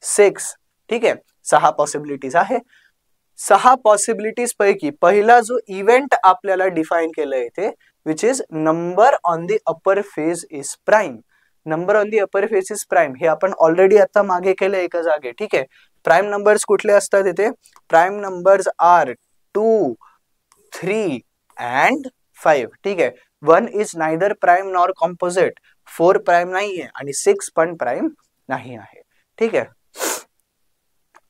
6. ठीक आहे, 6 पॉसिबिलिटीज आहे. 6 पॉसिबिलिटीज पैकी पहिला जो इव्हेंट आपल्याला डिफाइन केलंय इथे which is number on the upper phase is prime. Number on the upper phase is prime हे आपण ऑलरेडी आता मागे केलं एका जागे. ठीक आहे, प्राइम नंबर्स कुठले असतात इथे, प्राइम नंबर्स आर 2 3 अँड 5. ठीक आहे, 1 is neither prime nor composite, 4 prime नाहीये आणि 6 पण प्राइम नाही आहे. ठीक आहे,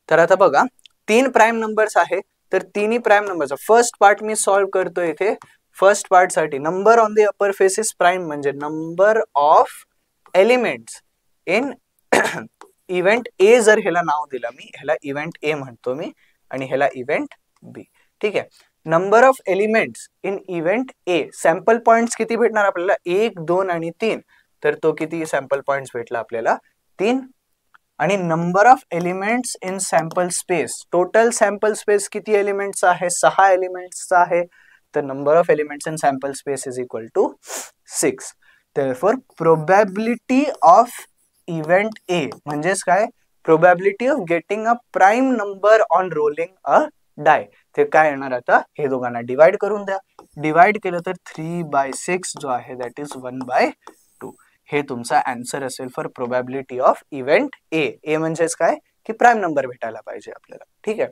तर आता बघा 3 प्राइम नंबर्स आहे तर तिन्ही प्राइम नंबरचा फर्स्ट पार्ट मी सॉल्व्ह करतोय इथे. फर्स्ट पार्ट साठी number on the upper face is prime म्हणजे number of elements in event A. जर ह्याला नाव दिलं मी, ह्याला इव्हेंट ए म्हणतो मी आणि ह्याला इव्हेंट बी. ठीक आहे, number of elements in event A. Sample points किती भेटणार आपल्याला 1 2 आणि 3. तर तो किती सॅम्पल पॉइंट्स भेटला आपल्याला 3. आणि number of elements in sample space, total sample space किती एलिमेंट्स आहे 6 एलिमेंट्सचा आहे. तर number of elements in sample space is equal to 6. therefore probability of event A म्हणजेच काय, probability of getting a prime number on rolling a die. ते काय येणार आता, हे दोघांना डिवाइड करून द्या. डिवाइड केलं तर 3/6 जो आहे दॅट इज 1/2. हे तुमचा आन्सर असेल फॉर प्रोबॅबिलिटी ऑफ इव्हेंट ए. ए म्हणजेच काय की प्राइम नंबर भेटायला पाहिजे आपल्याला. ठीक आहे,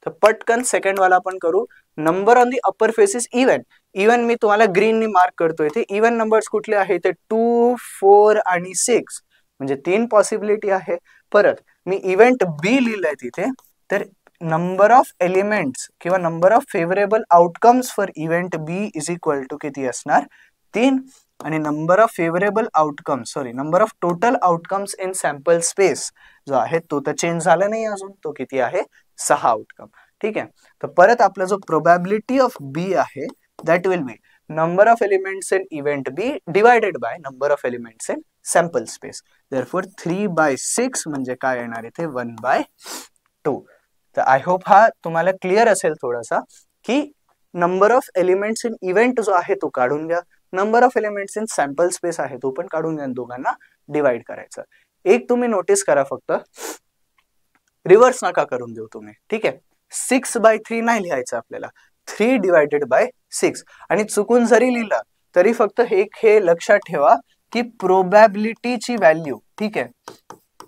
तर पटकन सेकंड वाला आपण करू. Number on the upper face is even. Even मी तुम्हाला ग्रीन नी मार्क करतोय. इथे इव्हन नंबर्स कुठले आहे ते 2 4 आणि 6 म्हणजे 3 पॉसिबिलिटी आहे. परत मी इव्हेंट बी लिहिलंय तिथे, तर नंबर ऑफ एलिमेंट्स किंवा number of favourable outcomes for event B is equal to किती असणार 3. आणि number of favourable outcomes number of total outcomes in sample space जो आहे तो तर चेंज झाला नाही अजून, तो किती आहे 6 आउटकम. ठीक आहे, तर परत आपला जो प्रोबॅबिलिटी ऑफ बी आहे that will be number of elements in event B divided by number of elements in sample space. Therefore 3/6 म्हणजे काय येणार इथे 1/2. तर आय होप हा तुम्हाला क्लिअर असेल थोडासा की number of elements in event जो आहे तो काढून घ्या, number of elements in sample space आहे तो पण काढून घ्या, दोघांना डिवाइड करायचं. एक तुम्ही नोटीस करा, फक्त रिव्हर्स नका करून देऊ तुम्ही, ठीक आहे. 6/3 नाही लिहायचं आपल्याला, 3/6. आणि चुकून जरी लिहिलं तरी फक्त हे लक्षात ठेवा की प्रोबॅबिलिटीची व्हॅल्यू, ठीक आहे,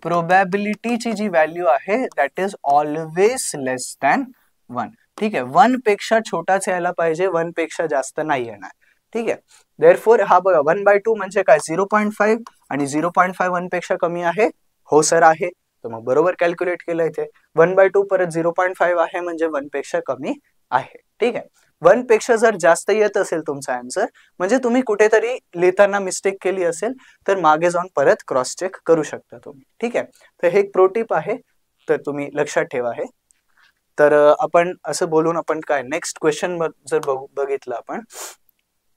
प्रोबॅबिलिटीची जी व्हॅल्यू आहे that is always less than 1, ठीक आहे. 1 पेक्षा छोटाच यायला पाहिजे, 1 पेक्षा जास्त नाही येणार, ठीक आहे. देअरफॉर हा बघा 1/2 म्हणजे काय 0.5 आणि 0.5 1 पेक्षा कमी आहे, हो सर आहे, तर मग बरोबर कॅल्क्युलेट केलं इथे. 1/2 परत 0.5 आहे म्हणजे 1 पेक्षा कमी आहे, ठीक आहे. 1 पेक्षा जर जास्त येत असेल तुमचा आन्सर म्हणजे तुम्ही कुठेतरी लिहिताना मिस्टेक केली असेल, तर मागे जाऊन परत क्रॉस चेक करू शकता तुम्ही, ठीक आहे. तर हे एक प्रो टिप आहे, तर तुम्ही लक्षात ठेवा हे. तर आपण असं बोलून आपण काय नेक्स्ट क्वेश्चन जर बघितलं आपण,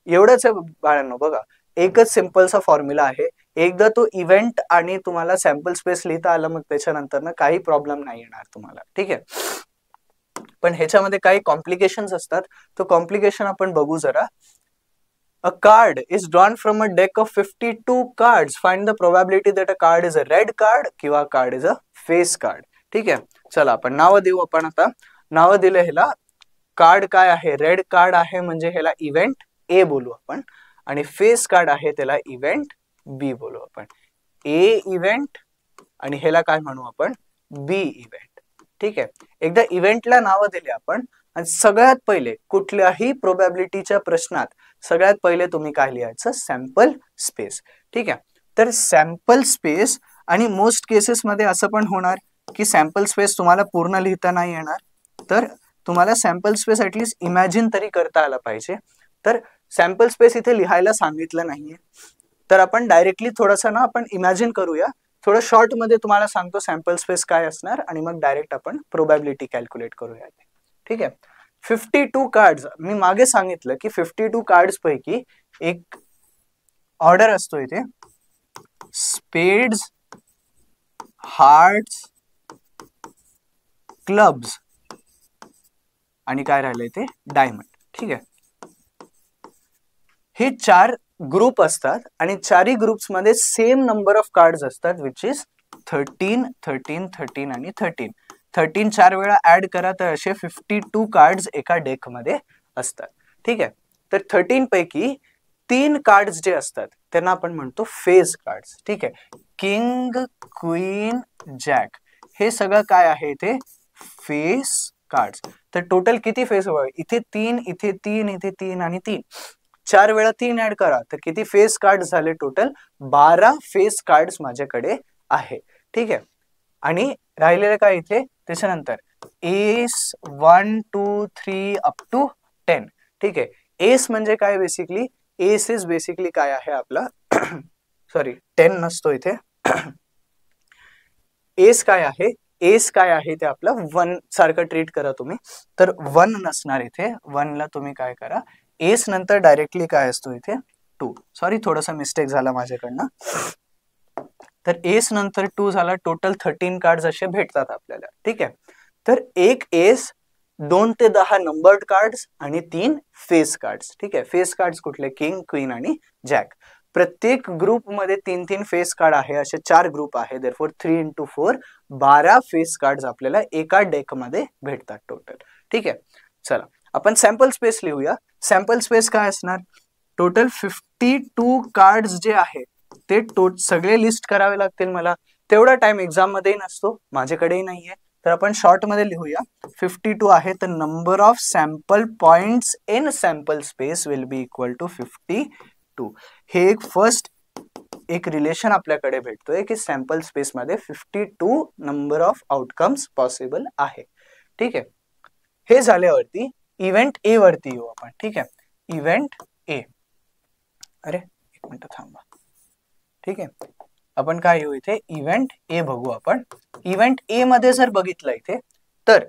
एवढंच आहे बाळांनो. बघा एकच सिंपलचा फॉर्म्युला आहे, एकदा तो इव्हेंट आणि तुम्हाला सॅम्पल स्पेस लिहिता आलं मग त्याच्यानंतर ना काही प्रॉब्लेम नाही येणार तुम्हाला, ठीक आहे. पण ह्याच्यामध्ये काही कॉम्प्लिकेशन्स असतात, तो कॉम्प्लिकेशन आपण बघू जरा. A card is drawn from a deck of 52 cards. Find the probability that a card is a red card किंवा card is a face card. ठीक आहे. चला आपण नाव देऊ. आपण आता नाव दिले ह्याला. कार्ड काय आहे, रेड कार्ड आहे म्हणजे ह्याला इव्हेंट ए बोलू आपण, आणि फेस कार्ड आहे त्याला इव्हेंट बी बोलू आपण. ए इव्हेंट आणि ह्याला काय म्हणू आपण, बी इव्हेंट, ठीक आहे. एकदा इव्हेंटला नाव दिले आपण, आणि सगळ्यात पहिले कुठल्याही प्रोबॅबिलिटीच्या प्रश्नात सगळ्यात पहिले तुम्ही काय लिहायचं, सॅम्पल स्पेस, ठीक आहे. तर सॅम्पल स्पेस, आणि मोस्ट केसेस मध्ये असं पण होणार की सॅम्पल स्पेस तुम्हाला पूर्ण लिहिता नाही येणार, तर तुम्हाला सॅम्पल स्पेस ऍटलीस्ट इमॅजिन तरी करता आला पाहिजे. तर सॅम्पल स्पेस इथे लिहायला सांगितलं नाहीये, तर आपण डायरेक्टली थोडंसं ना आपण इमॅजिन करूया. थोडं शॉर्ट मध्ये तुम्हाला सांगतो सॅम्पल स्पेस काय असणार, आणि मग डायरेक्ट आपण प्रोबॅबिलिटी कॅल्क्युलेट करूया, ठीक आहे. 52 कार्ड्स, मी मागे सांगितलं की 52 कार्ड्स पैकी एक ऑर्डर असतो इथे, स्पेड्स, हार्ट्स, क्लब्स आणि काय राहिले ते डायमंड, ठीक आहे. हे 4 ग्रुप असतात आणि चारही ग्रुप्स मध्ये सेम नंबर ऑफ कार्ड्स असतात, विच इज 13, 13, 13 आणि 13. 13 4 वेळा ऍड करा तर असे 52 कार्ड्स एका डेक मध्ये असतात, ठीक आहे. तर 13 पैकी 3 कार्ड्स जे असतात त्यांना आपण म्हणतो फेस कार्ड्स, ठीक आहे. किंग, क्वीन, जॅक हे सगळं काय आहे इथे, फेस कार्ड्स. तर टोटल किती फेस, इथे 3, इथे 3, इथे 3 आणि 3, 4 वेळा 3 ऍड करा तर किती फेस कार्ड झाले, टोटल 12 फेस कार्ड्स माझ्याकडे आहे, ठीक आहे. आणि राहिलेलं काय इथे त्याच्यानंतर एस 1 2 3 अप टू 10, ठीक आहे. एस म्हणजे काय बेसिकली, एस इज बेसिकली काय आहे आपला सॉरी 10 नसतो इथे एस काय आहे, एस काय आहे ते आपलं 1 सारखं ट्रीट करा तुम्ही, तर 1 नसणार इथे. 1 ला तुम्ही काय करा, एस नंतर डायरेक्टली काय असतो इथे 2, सॉरी थोडासा मिस्टेक झाला माझ्याकडनं. तर एस नंतर 2 झाला, टोटल 13 कार्ड्स असे भेटतात आपल्याला, ठीक आहे. तर एक एस, 2 ते 10 नंबर्ड कार्ड्स आणि 3 फेस कार्ड्स, ठीक आहे. फेस कार्ड्स कुठले, किंग, क्वीन आणि जॅक. प्रत्येक ग्रुप मध्ये 3-3 फेस कार्ड आहे, असे 4 ग्रुप आहे. देअरफॉर 3 × 4 12 फेस कार्ड्स आपल्याला एका डेक मध्ये भेटतात टोटल, ठीक आहे. चला आपण सॅम्पल स्पेस लिहूया. सॅम्पल स्पेस काय असणार, टोटल 52 कार्ड्स जे आहे ते सगळे लिस्ट करावे लागतील मला, तेवढा टाइम एक्झाम मध्ये नसतो, माझ्याकडेही नाहीये, तर आपण शॉर्ट मध्ये लिहूया. 52 आहे तर number of sample points in sample space will be equal to 52. हे एक फर्स्ट एक रिलेशन आपल्याकडे भेटतोय की सॅम्पल स्पेस मध्ये 52 नंबर ऑफ आउटकम्स पॉसिबल आहे, ठीक आहे. हे झाल्यावरती इव्हेंट ए वरती येऊ आपण, ठीक आहे. इव्हेंट ए, अरे एक मिनिट थांबा, ठीक आहे. आपण काय येऊ इथे इव्हेंट ए बघू आपण. इव्हेंट ए मध्ये जर बघितलं इथे तर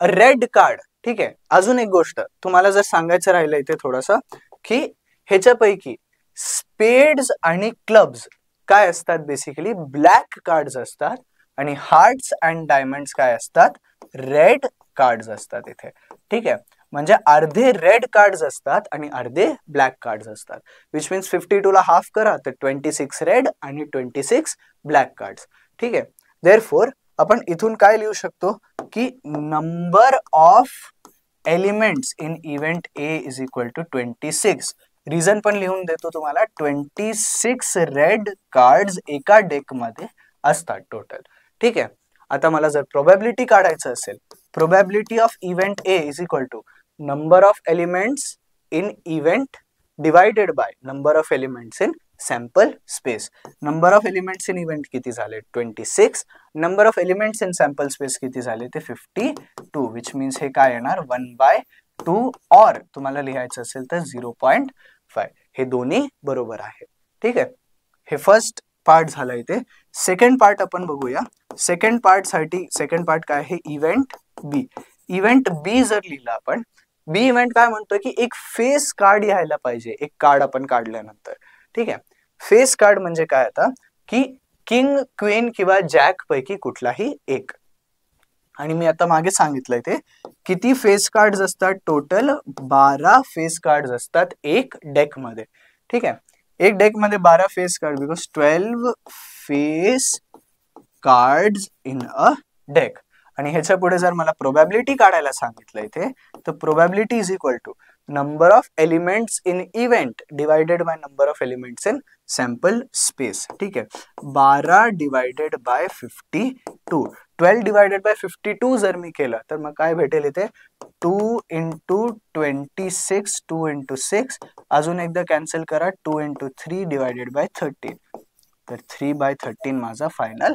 रेड कार्ड, ठीक आहे. अजून एक गोष्ट तुम्हाला जर सांगायचं राहिलं इथे थोडंसं, की ह्याच्यापैकी स्पेड्स आणि क्लब्स काय असतात, बेसिकली ब्लॅक कार्ड्स असतात, आणि हार्ट्स अँड डायमंड्स काय असतात, रेड कार्ड्स असतात इथे. ठीक आहे, म्हणजे अर्धे रेड कार्ड्स असतात आणि अर्धे ब्लॅक कार्ड्स असतात. विच मीन्स 52 ला हाफ करा तर 26 रेड आणि 26 ब्लॅक कार्ड्स. ठीक आहे, देअरफॉर आपण इथून काय लिहू शकतो की number of elements in event A is equal to 26. Reason पण लिहून देतो तुम्हाला. 26 रेड कार्ड्स एका डेक मध्ये असतात टोटल. ठीक आहे, आता मला जर प्रोबॅबिलिटी काढायचं असेल, probability of event A is equal to number of elements in event divided by number of elements in sample space. Number of elements in event किती झाले 26, number of elements in sample space किती झाले ते 52. Which means हे काय येणार 1/2 और तुम्हाला लिहायचं असेल तर 0.5. हे दोन्ही बरोबर आहे. ठीक आहे, हे फर्स्ट पार्ट झाला इथे. सेकंड पार्ट आपण बघूया. सेकंड पार्ट साठी सेकंड पार्ट काय आहे इव्हेंट बी. इव्हेंट बी जर लिहिलं आपण, बी इव्हेंट काय म्हणतोय की एक फेस कार्ड यायला पाहिजे एक कार्ड आपण काढल्यानंतर. ठीक आहे, फेस कार्ड म्हणजे काय आता की किंग क्वीन किंवा जॅक पैकी कुठलाही एक. आणि मी आता मागे सांगितलंय ते किती फेस कार्ड्स असतात टोटल 12 फेस कार्ड्स असतात एक डेक मध्ये. ठीक आहे, एक डेक मध्ये 12 face card because 12 face cards in a deck. आणि ह्याच्या पुढे जर मला प्रोबॅबिलिटी काढायला सांगितलं इथे तर probability is equal to number of elements in event divided by number of elements in sample space. ठीक आहे, 12 डिवाइडेड बाय 52. 12 डिवाइडेड बाय 52 जर मी केलं तर मग काय भेटेल इथे 2 इंटू 26, 2 इंटू 6, अजून एकदा कॅन्सल करा 2 इंटू 3 डिवाइडेड बाय 13. तर 3/13 माझा फायनल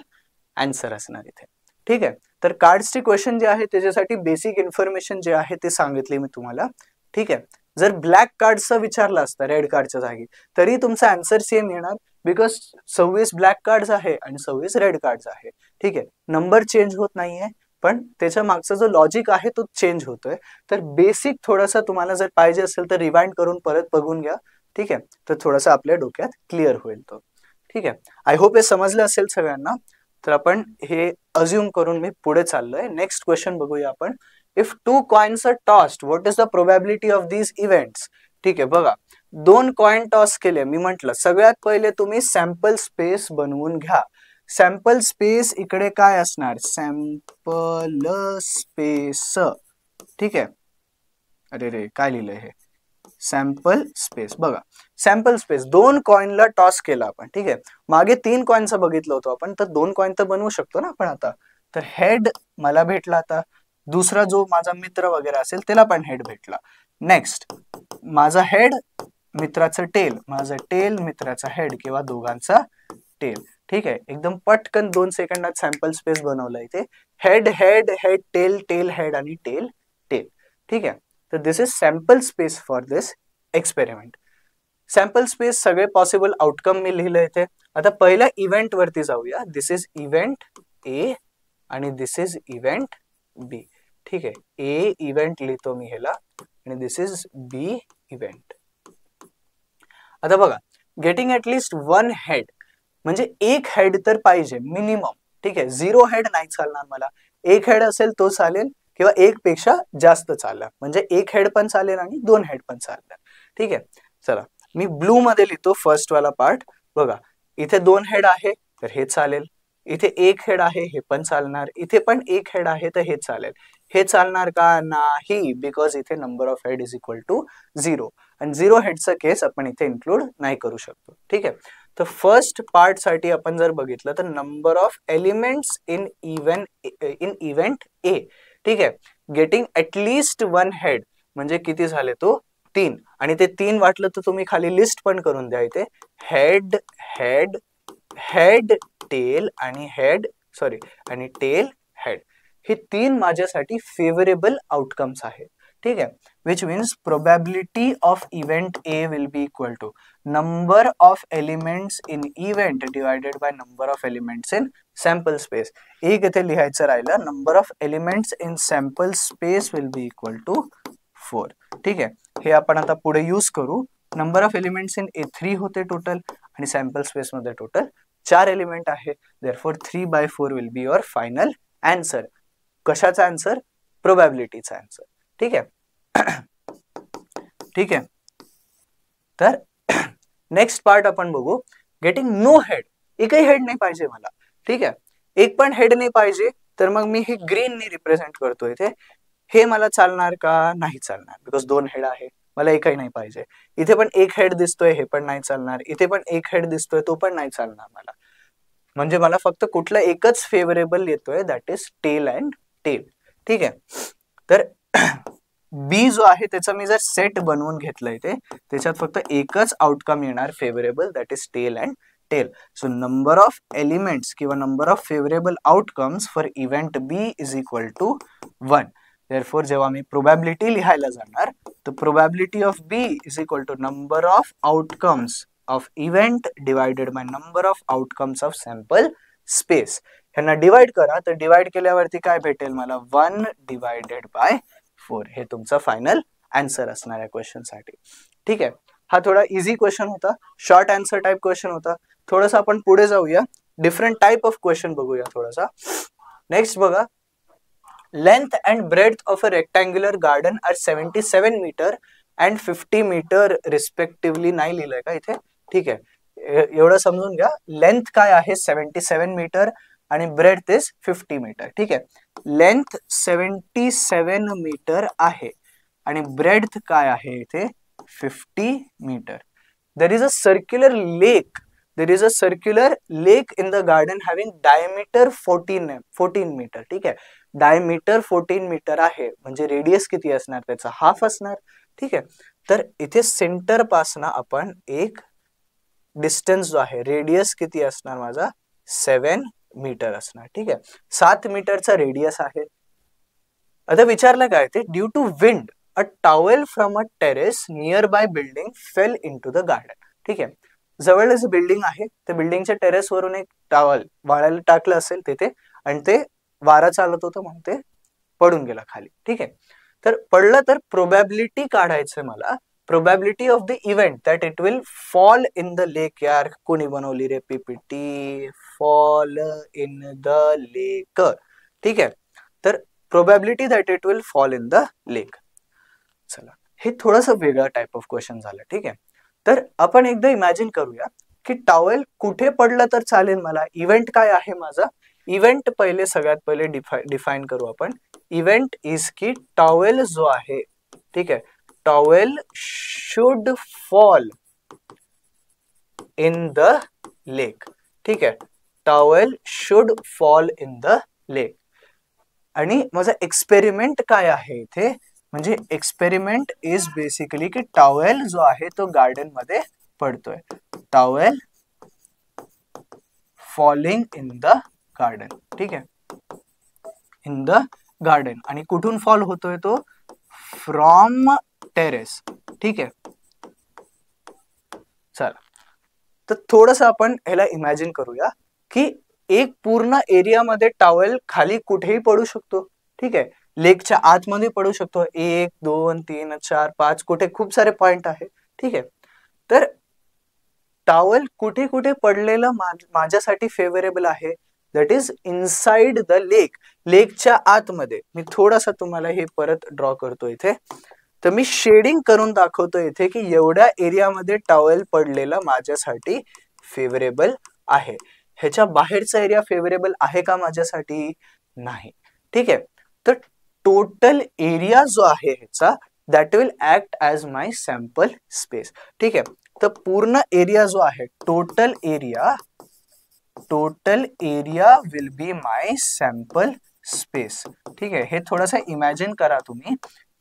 आन्सर असणार इथे. ठीक आहे, तर कार्ड्सची क्वेश्चन जे आहे त्याच्यासाठी बेसिक इन्फॉर्मेशन जे आहे ते सांगितले मी तुम्हाला. ठीक आहे, जर ब्लॅक कार्डचा विचारला असता रेड कार्डच्या जागी तरी तुमचा आन्सर सेम येणार बिकॉज 26 ब्लॅक कार्ड्स आहे आणि 26 रेड कार्ड्स आहे. ठीक आहे, नंबर चेंज होत नाहीये पण त्याच्या मागचा जो लॉजिक आहे तो चेंज होतोय. तर बेसिक थोडासा तुम्हाला जर पाहिजे असेल तर रिवाइंड करून परत बघून घ्या. ठीक आहे, तर थोडासा आपल्या डोक्यात क्लिअर होईल तो. ठीक आहे, आय होप हे समजलं असेल सगळ्यांना. तर आपण हे अज्युम करून मी पुढे चाललोय. नेक्स्ट क्वेश्चन बघूया आपण. If 2 coins are tossed what is the probability of these events. ठीक आहे, बघा 2 कॉइन टॉस केले. मी म्हटलं सगळ्यात पहिले तुम्ही सॅम्पल स्पेस बनवून घ्या. सॅम्पल स्पेस इकडे काय असणार सॅम्पल स्पेस. ठीक आहे, अरे रे काय लिहिलंय हे सॅम्पल स्पेस. बघा सॅम्पल स्पेस 2 कॉइनला टॉस केला आपण. ठीक आहे, मागे 3 कॉइनचं बघितलं होतं आपण तर 2 कॉइन तर बनवू शकतो ना आपण आता. तर हेड मला भेटला, आता दुसरा जो माझा मित्र वगैरे असेल त्याला पण हेड भेटला. नेक्स्ट माझा हेड मित्राचं टेल, माझं टेल मित्राचा हेड किंवा दोघांचा टेल. ठीक आहे, एकदम पटकन 2 सेकंदात सॅम्पल स्पेस बनवला इथे. Head head head tail tail head आणि टेल टेल. ठीक आहे, तर this is sample space for this experiment. Sample space सगळे पॉसिबल आउटकम मी लिहिले इथे. आता पहिल्या इव्हेंट वरती जाऊया. दिस इज इव्हेंट ए आणि दिस इज इव्हेंट बी. ठीक आहे, ए इव्हेंट लिहितो मी ह्याला आणि दिस इज बी इव्हेंट. आता बघा गेटिंग ऍटलिस्ट 1 हेड म्हणजे एक हेड तर पाहिजे मिनिमम. ठीक आहे, 0 हेड नाही चालणार मला. 1 हेड असेल तो चालेल किंवा 1 पेक्षा जास्त चालणार. म्हणजे 1 हेड पण चालेल आणि 2 हेड पण चालणार. ठीक आहे, चला मी ब्लू मध्ये लिहितो फर्स्ट वाला पार्ट. बघा इथे 2 हेड आहे तर हे चालेल. इथे 1 हेड आहे हे पण चालणार. इथे पण 1 हेड आहे तर हे चालेल. हे चालणार का नाही बिकॉज इथे number of head is equal to 0 आणि 0 हेडचा केस आपण इथे इन्क्लूड नाही करू शकतो. ठीक आहे, तर फर्स्ट पार्ट साठी आपण जर बघितलं तर number of elements in event A. ठीक आहे, गेटिंग ऍटलीस्ट 1 हेड म्हणजे किती झाले तो 3. आणि ते 3 वाटलं तर तुम्ही खाली लिस्ट पण करून द्या इथे हेड हेड हेड टेल आणि आणि टेल हेड. हे 3 माझ्यासाठी फेवरेबल आउटकम्स आहेत. ठीक आहे, which means probability of event A will be equal to number of elements in event divided by number of elements in sample space. एक इथे लिहायचं राहिलं number of elements in sample space will be equal to 4. ठीक आहे, हे आपण आता पुढे यूज करू. Number of elements in A3 होते टोटल आणि सॅम्पल स्पेस मध्ये टोटल 4 एलिमेंट आहे. Therefore 3/4 will be your final answer. कशाचा आन्सर प्रोबॅबिलिटीचा आन्सर. ठीक आहे. ठीक आहे. तर नेक्स्ट पार्ट आपण बघू. Getting no head. एकही हेड नाही पाहिजे मला. ठीक आहे. एक पण हेड नाही पाहिजे, तर मग मी हे ग्रीन ने रिप्रेझेंट करतोय इथे. हे मला चालणार का? नाही चालणार, बिकॉज 2 हेड आहे, मला एकही नाही पाहिजे. इथे पण एक हेड दिसतोय, हे पण नाही चालणार. इथे पण एक हेड दिसतोय, तो पण नाही चालणार मला. म्हणजे मला फक्त कुठला एकच फेवरेबल येतोय, that is tail and tail. ठीक आहे. तर बी जो आहे त्याचा मी जर सेट बनवून घेतलं इथे, त्याच्यात फक्त एकच आउटकम येणार favourable, that is tail and tail. So number of elements किंवा number of favourable outcomes for event B is equal to 1. Therefore जेव्हा मी प्रोबॅबिलिटी लिहायला जाणार, तर probability of B is equal to number of outcomes of event divided by number of outcomes of sample space. ह्यांना divide करा, तर divide केल्यावरती काय भेटेल मला? 1 डिवायडेड बाय 4. हे तुमचा फायनल आन्सर असणार आहे क्वेश्चन साठी. ठीक आहे. हा थोडा इझी क्वेश्चन होता, शॉर्ट आन्सर टाइप क्वेश्चन होता. थोडंसं आपण पुढे जाऊया, डिफरंट टाइप ऑफ क्वेश्चन बघूया थोडासा. नेक्स्ट बघा, length and breadth of a rectangular garden are 77 metre and 50 metre respectively. नाही लिहिलंय का इथे? ठीक आहे. एवढं समजून घ्या. लेंथ काय आहे? 77 मीटर आणि ब्रेड्थ इज 50 मीटर. ठीक आहे. लेंथ 77 मीटर आहे आणि ब्रेड्थ काय आहे इथे? 50 metre. There is a circular lake. There is a circular lake in the garden having diameter 14 metre. ठीक आहे. डायमीटर 14 मीटर आहे, म्हणजे रेडियस किती असणार? त्याचा हाफ असणार. ठीक आहे. तर इथे सेंटर पासून आपण एक डिस्टन्स जो आहे, रेडियस किती असणार माझा? 7 मीटर असणार. ठीक आहे. 7 मीटरचा रेडियस आहे. आता विचारलं काय ते? Due to wind a towel from a terrace near by building fell into the garden. ठीक आहे. जवळच बिल्डिंग आहे, त्या बिल्डिंगच्या टेरेस वरून एक टॉवेल वाळायला टाकलं असेल तिथे, आणि ते वारा चालत होतं म्हणून ते पडून गेला खाली. ठीक आहे. तर पडलं तर प्रोबॅबिलिटी काढायचं मला. Probability of the event that it will fall in the lake. यार कोणी बनवली रे PPT? Fall in the lake. ठीक आहे. तर probability that it will fall in the lake. चला, हे थोडंसं वेगळं टाइप ऑफ क्वेश्चन झालं. ठीक आहे. तर आपण एकदा इमॅजिन करूया की टॉवेल कुठे पडलं तर चालेल मला. इव्हेंट काय आहे माझा? इव्हेंट पहिले सगळ्यात पहिले डिफाइन करू आपण. इव्हेंट इज की टॉवेल जो आहे, ठीक आहे, towel should fall in the lake. ठीक आहे. Towel should fall in the lake. आणि माझा एक्सपेरिमेंट काय आहे इथे? म्हणजे एक्सपेरिमेंट इज बेसिकली की टॉवेल जो आहे तो गार्डन मध्ये पडतोय. Towel falling in the garden. ठीक आहे. In the garden. आणि कुठून फॉल होतोय तो? From terrace. ठीक आहे. चला, तर थोडस आपण ह्याला इमॅजिन करूया की एक पूर्ण एरियामध्ये टॉवेल खाली कुठेही पडू शकतो. ठीक आहे. लेकच्या आतमध्ये पडू शकतो. 1 2 3 4 5 कुठे खूप सारे पॉइंट आहे. ठीक आहे. तर टॉवेल कुठे कुठे पडलेलं माझ्यासाठी फेवरेबल आहे? दॅट इज इनसाइड द लेक. लेकच्या आतमध्ये. मी थोडासा तुम्हाला हे परत ड्रॉ करतो इथे. तर मी शेडिंग करून दाखवतो इथे की एवढ्या एरियामध्ये टॉवेल पडलेलं माझ्यासाठी फेवरेबल आहे. ह्याच्या बाहेरचा एरिया फेवरेबल आहे का माझ्यासाठी? नाही. ठीक आहे. तर टोटल एरिया जो आहे ह्याचा, that will act as my sample space. ठीक आहे. तर पूर्ण एरिया जो आहे, total area will be my sample space. ठीक आहे. हे थोडंसं इमॅजिन करा तुम्ही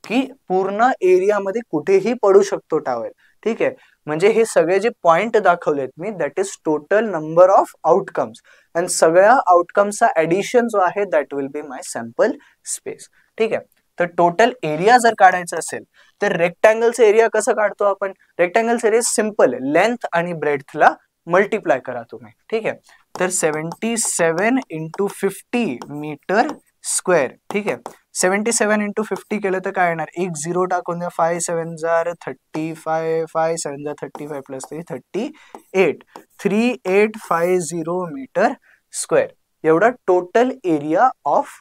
की पूर्ण एरियामध्ये कुठेही पडू शकतो टॉवेल. ठीक आहे. म्हणजे हे सगळे जे पॉइंट दाखवलेत मी, that is total number of outcomes, आणि सगळ्या आउटकम्सचा ऍडिशन जो आहे that will be my sample space. ठीक आहे. तर टोटल एरिया जर काढायचं असेल तर रेक्टँगलचा एरिया कसं काढतो आपण? रेक्टँगलचा एरिया सिंपल, लेंथ आणि ब्रेडथला मल्टिप्लाय करा तुम्ही. ठीक आहे. तर 77 इंटू 50 मीटर स्क्वेअर. ठीक आहे. 77 इंटू 50 केलं तर काय येणार? एक 0 टाकून द्या. 5 7 जार 35, 5 7 जार 35 प्लस 3 38, 3850 मीटर स्क्वेअर. एवढा टोटल एरिया ऑफ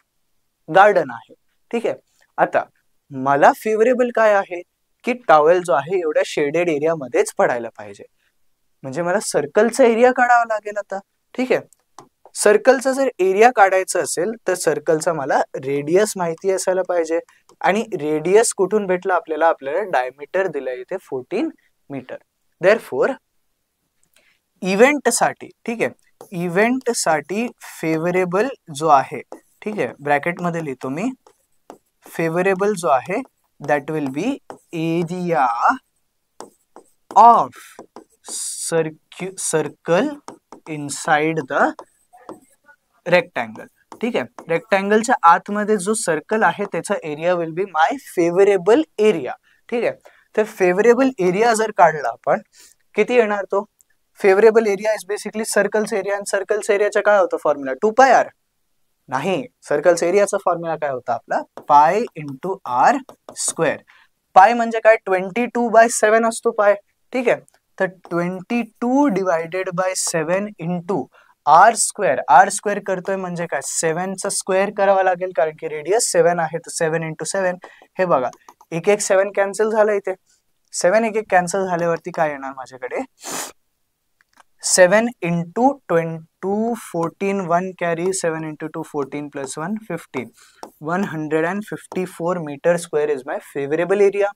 गार्डन आहे. ठीक आहे. आता मला फेवरेबल काय आहे की टॉवेल जो आहे एवढ्या शेडेड एरिया मध्येच पडायला पाहिजे, म्हणजे मला सर्कलचा एरिया काढावा लागेल आता. ठीक आहे, सर्कलचा जर एरिया काढायचा असेल तर सर्कलचा मला रेडियस माहिती असायला पाहिजे, आणि रेडियस कुठून भेटला आपल्याला, आपल्याला डायमीटर दिलंय इथे 14 मीटर. देअरफॉर इव्हेंट साठी, ठीक आहे, इव्हेंट साठी फेवरेबल जो आहे, ठीक आहे, ब्रॅकेट मध्ये लिहितो मी, फेवरेबल जो आहे that will B area of circle inside the rectangle. ठीक आहे, रेक्टँगलच्या आतमध्ये जो सर्कल आहे त्याचा area will be my favourable area. ठीक आहे, तर फेवरेबल एरिया जर काढला आपण किती येणार, तो favourable area is basically circles area, आणि सर्कल्स एरियाचा काय होतं फॉर्म्युला 2πr. नाही, सर्कल्स एरियाचा फॉर्म्युला काय होता आपला, पाय इंटू आर स्क्वेअर. पाय म्हणजे काय, 22/7 असतो पाय. ठीक आहे, तर 22 divided by 7 into r square. R square करतोय म्हणजे काय, 7 चा स्क्वेअर करावा लागेल, कारण की रेडियस 7 आहे, तर 7 इंटू 7. हे बघा, एक 7 कॅन्सल झालं इथे, 7 एक कॅन्सल झाल्यावरती काय येणार माझ्याकडे, 7 into 2 14, 1 carry, 7 into 2 14 plus 1 15, 154 metre square is my favourable area.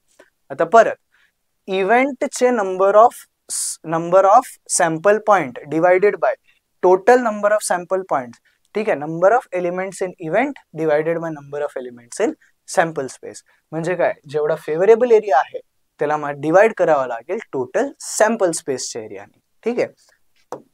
आता परत इव्हेंटचे number of sample point divided by total number of sample point. ठीक आहे, number of elements in event divided by number of elements in sample space. म्हणजे काय, जेवढा favourable area आहे त्याला मला डिवाइड करावा लागेल टोटल सॅम्पल स्पेसच्या एरियाने. ठीक आहे,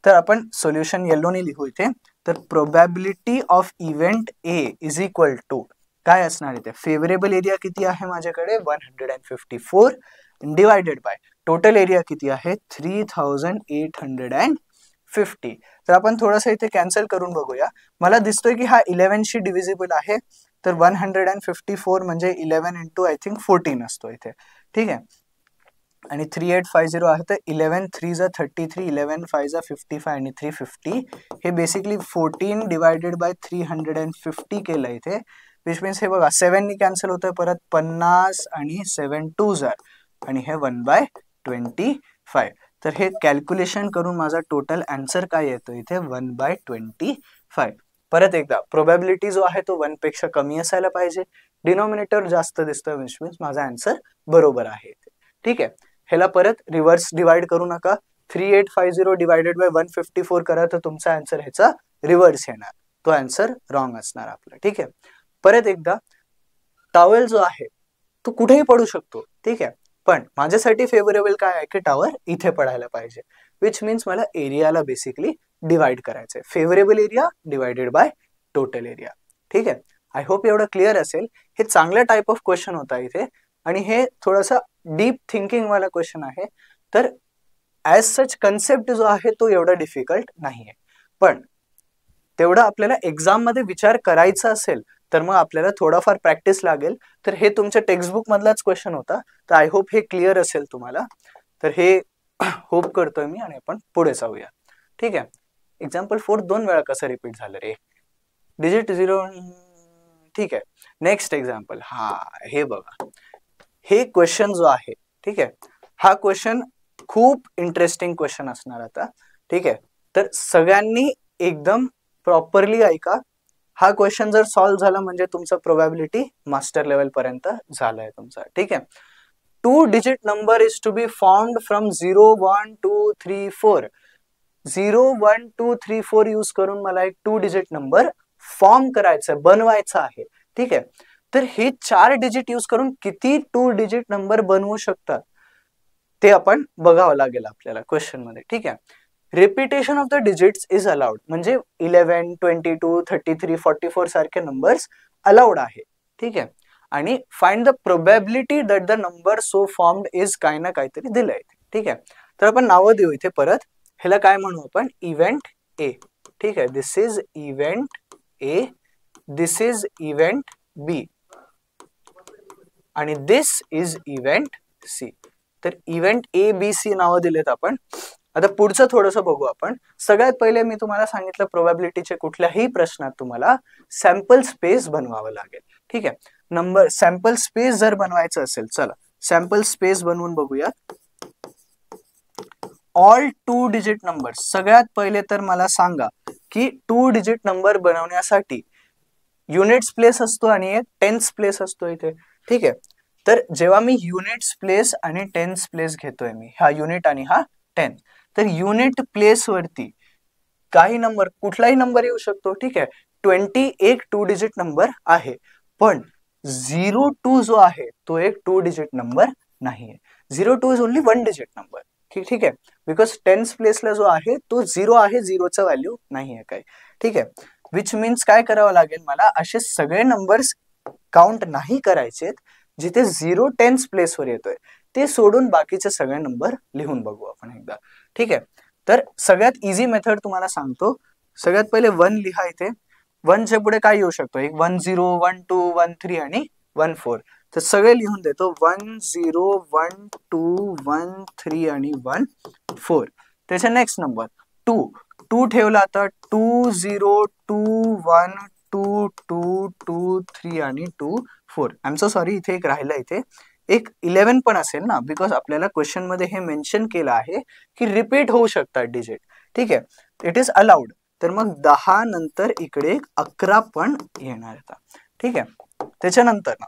तर आपण सोल्युशन येल्लोने लिहू इथे. तर probability of event A is equal to काय असणार इथे, फेवरेबल एरिया किती आहे माझ्याकडे 154 डिवायडेड बाय टोटल एरिया किती आहे 3850. तर आपण थोडंसं इथे कॅन्सल करून बघूया. मला दिसतोय की हा 11 शी डिव्हिजिबल आहे, तर 154 म्हणजे 11 इंटू आय थिंक 14 असतो इथे. ठीक आहे, आणि 3850 आहे, तर 11 3 जा 33, 11 5 जा 55 आणि 350. हे बेसिकली 14 डिवायडेड बाय 350 केलं इथे, विच मीन्स हे बघा 7 नी कॅन्सल होतोय, परत 50 आणि 7 2 जार, आणि हे 1/25. तर हे कॅल्क्युलेशन करून माझा टोटल आन्सर काय येतो इथे 1/25. परत एकदा, प्रोबॅबिलिटी जो आहे तो 1 पेक्षा कमी असायला पाहिजे, डिनॉमिनेटर जास्त दिसतं, विच मीन्स माझा आन्सर बरोबर आहे. ठीक आहे, ह्याला परत रिव्हर्स डिवाइड करू नका, 3850 डिवायडेड बाय 154 करा, तर तुमचा आन्सर ह्याचा रिव्हर्स येणार, तो आन्सर रॉंग असणार आपला. ठीक आहे, परत एकदा, टॉवेल जो आहे तो कुठेही पडू शकतो. ठीक आहे, पण माझ्यासाठी फेवरेबल काय आहे की टॉवर इथे पडायला पाहिजे, विच मीन्स मला एरियाला बेसिकली डिवाइड करायचंय, favourable area divided by total area. ठीक आहे, आय होप एवढं क्लिअर असेल. हे चांगल्या टाइप ऑफ क्वेश्चन होता इथे, आणि हे थोडासा डीप थिंकिंग वाला क्वेश्चन आहे, तर ऍज सच कन्सेप्ट जो आहे तो एवढा डिफिकल्ट नाहीये, पण तेवढं आपल्याला एक्झाम मध्ये विचार करायचा असेल तर मग आपल्याला थोडाफार प्रॅक्टिस लागेल. तर हे तुमच्या टेक्स्टबुक मधलाच क्वेश्चन होता, तर आय होप हे क्लिअर असेल तुम्हाला. तर हे होप करतोय मी, आणि आपण पुढे जाऊया. ठीक आहे, एक्झाम्पल 4 2 वेळा कसं रिपीट झालं रे, डिजिट 0. ठीक आहे, नेक्स्ट एक्झाम्पल. हा, हे बघा, हे क्वेश्चन जो आहे, ठीक आहे, हा क्वेश्चन खूप इंटरेस्टिंग क्वेश्चन असणार आता. ठीक आहे, तर सगळ्यांनी एकदम प्रॉपरली ऐका. हा क्वेश्चन जर सॉल्व्ह झाला म्हणजे तुमचा प्रोबॅबिलिटी मास्टर लेवल पर्यंत झालाय तुमचा. ठीक आहे, 2 digit number is to be formed from 0 1 2 3 4. 0 1 2 3 4 use करून मला एक 2 डिजिट नंबर फॉर्म करायचा, बनवायचा आहे. ठीक आहे, तर हे 4 डिजिट यूज करून किती 2 डिजिट नंबर बनवू शकतात ते आपण बघावं लागेल आपल्याला क्वेश्चन मध्ये. ठीक आहे, repetition of the digits is allowed, म्हणजे 11 22 33 44 सारखे नंबर्स अलाउड आहे. ठीक आहे, आणि find the probability that the number so formed is काय ना काहीतरी दिलंय. ठीक आहे, तर आपण नावं देऊ इथे. परत ह्याला काय म्हणू आपण, इव्हेंट ए. ठीक आहे, this is event A, this is event B, आणि दिस इज इव्हेंट सी. तर इव्हेंट ए बी सी नावं दिलेत आपण. आता पुढचं थोडंसं बघू आपण. सगळ्यात पहिले मी तुम्हाला सांगितलं प्रोबॅबिलिटीचे कुठल्याही प्रश्नात तुम्हाला सॅम्पल स्पेस बनवावं लागेल. ठीक आहे, नंबर सॅम्पल स्पेस जर बनवायचं असेल, चला सॅम्पल स्पेस बनवून बघूया. All 2 digit number. सगळ्यात पहिले तर मला सांगा की 2 डिजिट नंबर बनवण्यासाठी युनिट्स प्लेस असतो आणि एक टेन्स प्लेस असतो इथे. ठीक आहे, तर जेव्हा मी युनिट्स प्लेस आणि टेन्स प्लेस घेतोय, मी हा युनिट आणि हा टेन, तर युनिट प्लेस वरती काही नंबर, कुठलाही नंबर येऊ शकतो. ठीक आहे, 20 एक 2 डिजिट नंबर आहे, पण 02 जो आहे तो एक 2 डिजिट नंबर नाही आहे. 02 इज ओनली 1 डिजिट नंबर. ठीक आहे, बिकॉज टेन्स प्लेसला जो आहे तो 0 आहे, 0चा व्हॅल्यू नाही आहे काही. ठीक आहे, विच मीन्स काय करावं लागेल मला, असे सगळे नंबर्स काउंट नाही करायचे जिथे 0 टेन्स प्लेसवर येतोय, ते सोडून बाकीचे सगळे नंबर लिहून बघू आपण एकदा. ठीक आहे, तर सगळ्यात इझी मेथड तुम्हाला सांगतो. सगळ्यात पहिले 1 लिहा इथे. 1 च्या पुढे काय येऊ शकतो, एक 1 0 1 2 1 3 आणि 1 4. तर सगळे लिहून देतो, 1 0 1 2 1 3 आणि 1 4. त्याच्या नेक्स्ट नंबर 2 ठेवला, आता 2 0 2 1 2 2 2 3 आणि 2 4. आय एम सो सॉरी, इथे एक राहिलं, इथे एक 11 पण असेल ना, बिकॉज आपल्याला क्वेश्चन मध्ये हे मेन्शन केलं आहे की रिपीट होऊ शकतात डिजिट. ठीक आहे, इट इज अलाउड. तर मग 10 नंतर इकडे 11 पण येणार आता. ठीक आहे, त्याच्यानंतर ना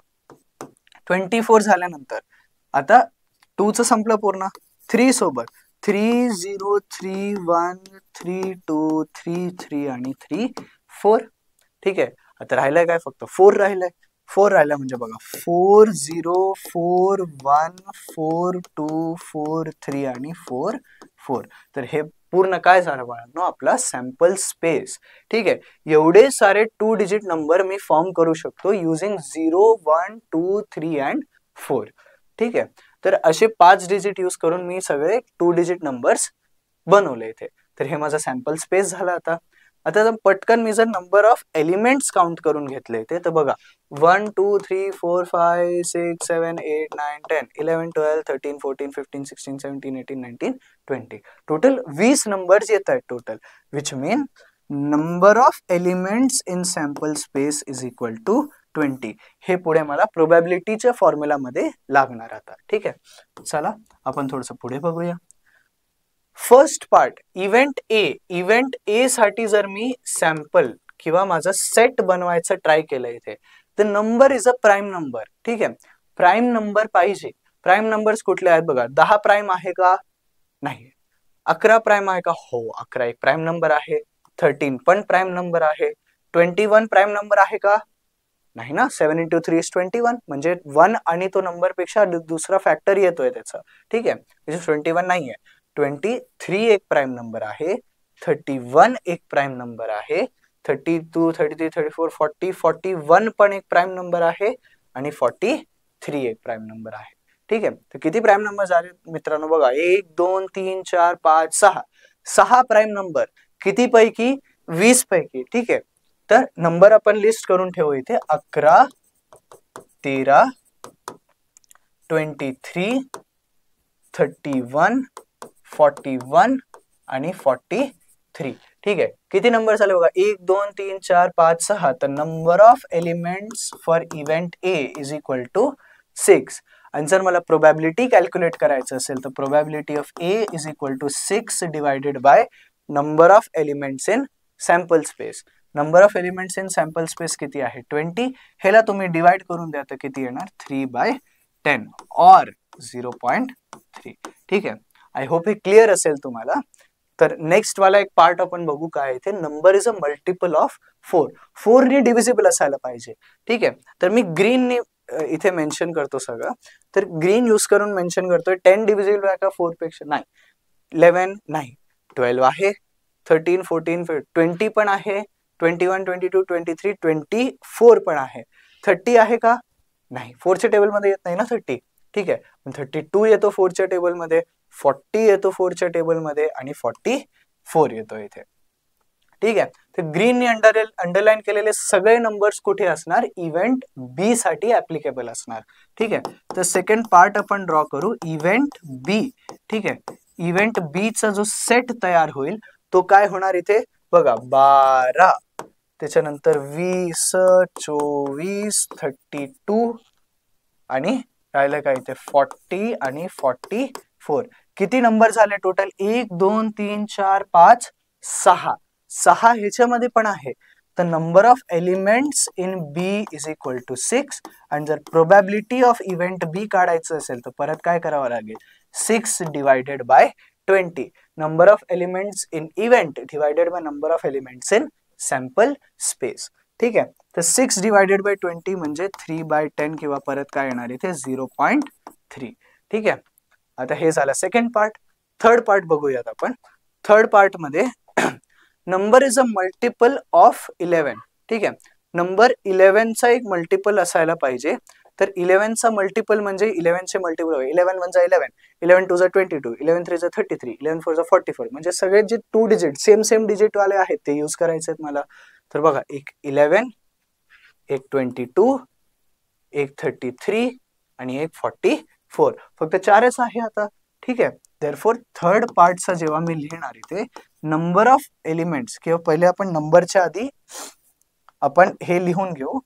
24 झाल्यानंतर आता 2 चं संपलं पूर्ण, 3 सोबत 3 0 3 1 3 2 3 3 आणि 3 4. ठीक आहे, आता राहिलंय काय, फक्त 4 राहिलंय. 4 राहिला म्हणजे बघा 4 0 4 1 4 2 4 3 आणि 4 4. तर हे पूर्ण काय झालं बाळांनो, आपला सॅम्पल स्पेस. ठीक आहे, एवढे सारे 2 डिजिट नंबर मी फॉर्म करू शकतो युजिंग 0 1 2 3 अँड 4. ठीक आहे, तर असे 5 डिजिट यूज करून मी सगळे 2 डिजिट नंबर्स बनवले इथे. तर हे माझा सॅम्पल स्पेस झाला. आता पटकन मी जर नंबर ऑफ एलिमेंट्स काउंट करून घेतले ते, तर बघा 1 2 3 4 5 6 7 8 9 10 11 12 13 14 15 16 17 18 19 20. टोटल 20 नंबर्स येत आहेत total, which mean number of elements in sample space is equal to 20. हे पुढे मला प्रोबॅबिलिटीच्या फॉर्म्युला मध्ये लागणार आता. ठीक आहे, चला आपण थोडंसं पुढे बघूया. फर्स्ट पार्ट, इव्हेंट ए साठी जर मी सॅम्पल किंवा माझा सेट बनवायचं ट्राय केलं इथे, तर number is a prime number. ठीक आहे, प्राइम नंबर पाहिजे. प्राइम नंबर्स कुठले आहेत बघा, 10 प्राइम आहे का, नाही. 11 प्राइम आहे का, हो 11 एक प्राइम नंबर आहे. 13 पण प्राइम नंबर आहे. 21 प्राइम नंबर आहे का, नाही ना. 7 × 3 is 21, म्हणजे 1 आणि तो नंबर पेक्षा दुसरा फॅक्टर येतोय त्याचा. ठीक आहे, 21 नाहीये. 23 एक प्राइम नंबर आहे. 31 एक प्राइम नंबर आहे. 32 33 34 40 41 पण एक प्राइम नंबर आहे आणि 43 एक प्राइम नंबर आहे. ठीक आहे, तर किती प्राइम नंबर झाले मित्रांनो बघा, 1 2 3 4 5 6 प्राइम नंबर. किती पैकी, 20 पैकी. ठीक आहे, तर नंबर आपण लिस्ट करून ठेवू इथे, 11 13 23 31 41 आणि 43. ठीक आहे, किती नंबर झाले बघा, 1 2 3 4 5 6. तर number of elements for event A is equal to 6. आणि जर मला प्रोबॅबिलिटी कॅल्क्युलेट करायचं असेल तर probability of A is equal to 6 divided by number of elements in sample space. Number of elements in sample space किती आहे, 20. ह्याला तुम्ही डिवाइड करून द्या तर किती येणार, 3/10 और 0.3. ठीक आहे, आय होप हे क्लिअर असेल तुम्हाला. तर नेक्स्ट वाला एक पार्ट आपण बघू काय इथे, number is a multiple of 4. 4 ने डिव्हिजिबल असायला पाहिजे. ठीक आहे, तर मी ग्रीन ने इथे मेन्शन करतो सगळं. तर ग्रीन यूज करून मेन्शन करतोय, 10 डिव्हिजिबल आहे का 4 पेक्षा, नाही. 11 नाही. 12 आहे. 13 14 20 पण आहे. 21 22 23 24 पण आहे. 30 आहे का, नाही. 4च्या टेबल मध्ये येत नाही ना 30. ठीक आहे, 32 येतो 4च्या टेबल मध्ये, 40 येतो 4च्या टेबल मध्ये आणि 44 येतो इथे. ठीक आहे, तर ग्रीनने अंडरलाईन केलेले सगळे नंबर्स कुठे असणार, इव्हेंट बी साठी ऍप्लिकेबल असणार. ठीक आहे, तर सेकंड पार्ट आपण ड्रॉ करू, इव्हेंट बी. ठीक आहे, इव्हेंट बी चा जो सेट तयार होईल तो काय होणार इथे बघा, 12 त्याच्यानंतर 20, 24, 32 आणि राहिलं काय इथे 40 आणि 44. किती नंबर झाले टोटल? 1 2 3 4 5 6. 6 ह्याच्यामध्ये पण आहे. तर number of elements in B is equal to 6. आणि जर प्रोबॅबिलिटी ऑफ इव्हेंट बी काढायचं असेल तर परत काय करावं लागेल? 6 divided bye 20. Number of elements in event divided by number of elements in sample space. ठीक आहे. तर 6 डिवायडेड बाय 20 म्हणजे 3/10 किंवा परत काय येणार इथे 0.3. ठीक आहे. आता हे झालं सेकंड पार्ट. थर्ड पार्ट बघूयात आपण. थर्ड पार्ट मध्ये number is a multiple of 11. ठीक आहे. नंबर 11 चा एक मल्टिपल असायला पाहिजे. तर 11 चा मल्टिपल म्हणजे 11 चे मल्टिपल 11 1 जा 11, 11 2 जा 22, 11 3 जा 33, 11 4 जा 44. म्हणजे सगळे जे 2 डिजिट सेम डिजिट वाले आहेत ते यूज करायचे आहेत मला. तर बघा, एक 11, एक 22, एक 33 आणि एक 44. फक्त 4च आहे आता. ठीक आहे. देअरफॉर थर्ड पार्टचा जेव्हा मी लिहिणार इथे नंबर ऑफ एलिमेंट्स, किंवा पहिले आपण नंबरच्या आधी आपण हे लिहून घेऊ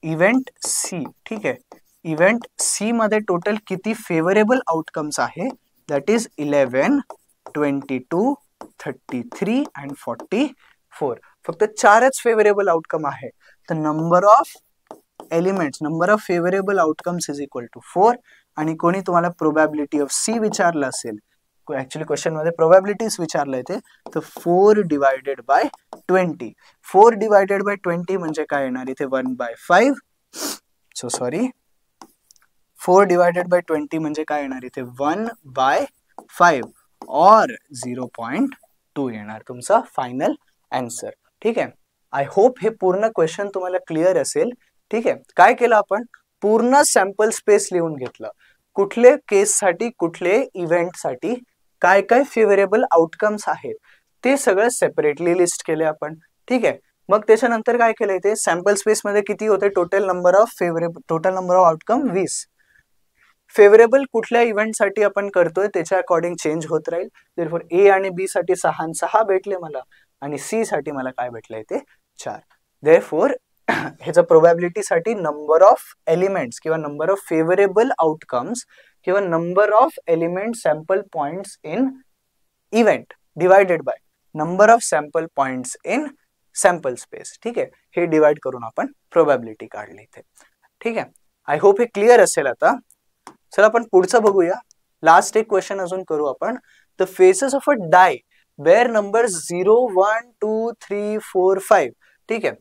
इव्हेंट सी. ठीक आहे. इव्हेंट सी मध्ये टोटल किती फेवरेबल आउटकम्स आहे? That is 11, 22, 33 and 44. फक्त 4च फेवरेबल आउटकम आहे. तर number of elements, number of favourable outcomes is equal to 4. आणि कोणी तुम्हाला प्रोबॅबिलिटी ऑफ सी विचारलं असेल, ऍक्च्युअली क्वेश्चन मध्ये प्रोबॅबिलिटीज विचारलंय ते, तर 4 डिवायडेड बाय 20. 4 डिवायडेड बाय 20 म्हणजे काय येणार इथे 1/5. सो सॉरी, 4 डिवायडेड बाय 20 म्हणजे काय येणार इथे 1/5 और 0.2 येणार तुमचा फायनल आन्सर. ठीक आहे. आय होप हे पूर्ण क्वेश्चन तुम्हाला क्लिअर असेल. ठीक आहे. काय केलं आपण? पूर्ण सॅम्पल स्पेस लिहून घेतलं. कुठले केससाठी, कुठले इव्हेंटसाठी काय काय फेवरेबल आउटकम्स आहेत ते सगळं सेपरेटली लिस्ट केले आपण. ठीक आहे. मग त्याच्यानंतर काय केलंय ते सॅम्पल स्पेस मध्ये किती होते total number of outcome 20. Favourable कुठल्या इव्हेंटसाठी आपण करतोय त्याच्या अकॉर्डिंग चेंज होत राहील. देअरफॉर ए आणि बी साठी 6 आणि 6 भेटले मला, आणि सी साठी मला काय भेटलंय ते 4. देअरफॉर ह्याचा प्रोबॅबिलिटीसाठी नंबर ऑफ एलिमेंट्स किंवा नंबर ऑफ फेवरेबल आउटकम्स किंवा number of element sample points in event divided by number of sample points in sample space. ठीक आहे. हे डिवाइड करून आपण प्रोबॅबिलिटी काढली इथे. ठीक आहे. आय होप हे क्लिअर असेल. आता चला आपण पुढचं बघूया. लास्ट एक क्वेश्चन अजून करू आपण. The faces of a die bear number 0 1 2 3 4 5. ठीक आहे.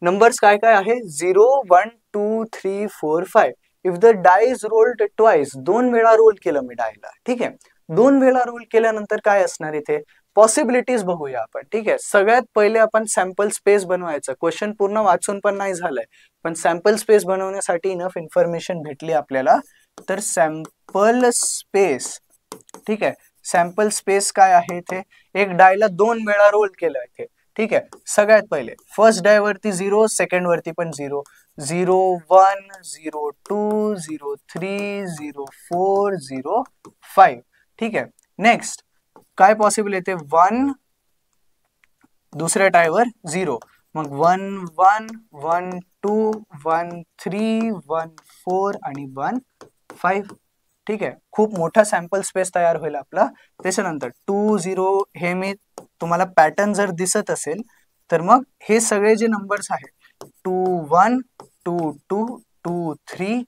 नंबर्स काय काय आहे? 0 1 2 3 4 5. If the die is rolled twice, 2 वेळा रोल केलं मी डायला. ठीक आहे. 2 वेळा रोल केल्यानंतर काय असणार इथे? पॉसिबिलिटीज बघूया आपण. ठीक आहे. सगळ्यात पहिले आपण सॅम्पल स्पेस बनवायचं. क्वेश्चन पूर्ण वाचून पण नाही झालंय, पण सॅम्पल स्पेस बनवण्यासाठी इनफ इन्फॉर्मेशन भेटली आपल्याला. तर सॅम्पल स्पेस, ठीक आहे, सॅम्पल स्पेस काय आहे इथे? एक डायला 2 वेळा रोल केलं इथे. ठीक आहे. सगळ्यात पहिले फर्स्ट डाय वरती 0, सेकंड वरती पण 0, 0 1 0 2 0 3 0 4 0 5. ठीक आहे. नेक्स्ट काय पॉसिबल येते? 1 दुसऱ्या डायवर 0, मग 1 1 1 2 1 3 1 4 आणि 1 5. ठीक आहे. खूप मोठा सॅम्पल स्पेस तयार होईल आपला. त्याच्यानंतर 2 0, हे मी तुम्हाला पॅटर्न जर दिसत असेल तर मग हे सगळे जे नंबर्स आहेत 2 1 2 2 2 3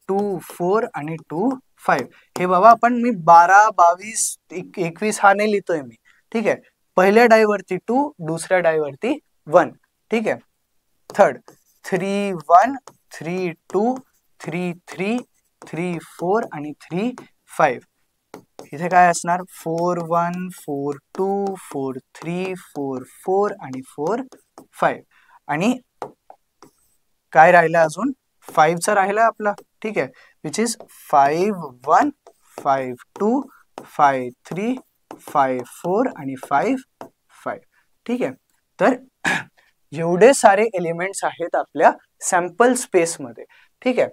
2 4 आणि 2 5, हे बाबा आपण मी 12 22 21 हा नाही लिहितोय मी. ठीक आहे. पहिल्या डाय वरती 2, दुसऱ्या डाय वरती 1. ठीक आहे. थर्ड 3 1 3 2 3 3 3 4 आणि 3 5. इथे काय असणार? 4 1 4 2 4 3 4 4 आणि 4 5. आणि काय राहिलं अजून? 5 चा राहिला आपला. ठीक आहे. विच इज 5 1 5 2 5 3 5 4 आणि 5 5. ठीक आहे. तर एवढे सारे एलिमेंट्स आहेत आपल्या सॅम्पल स्पेस मध्ये. ठीक आहे.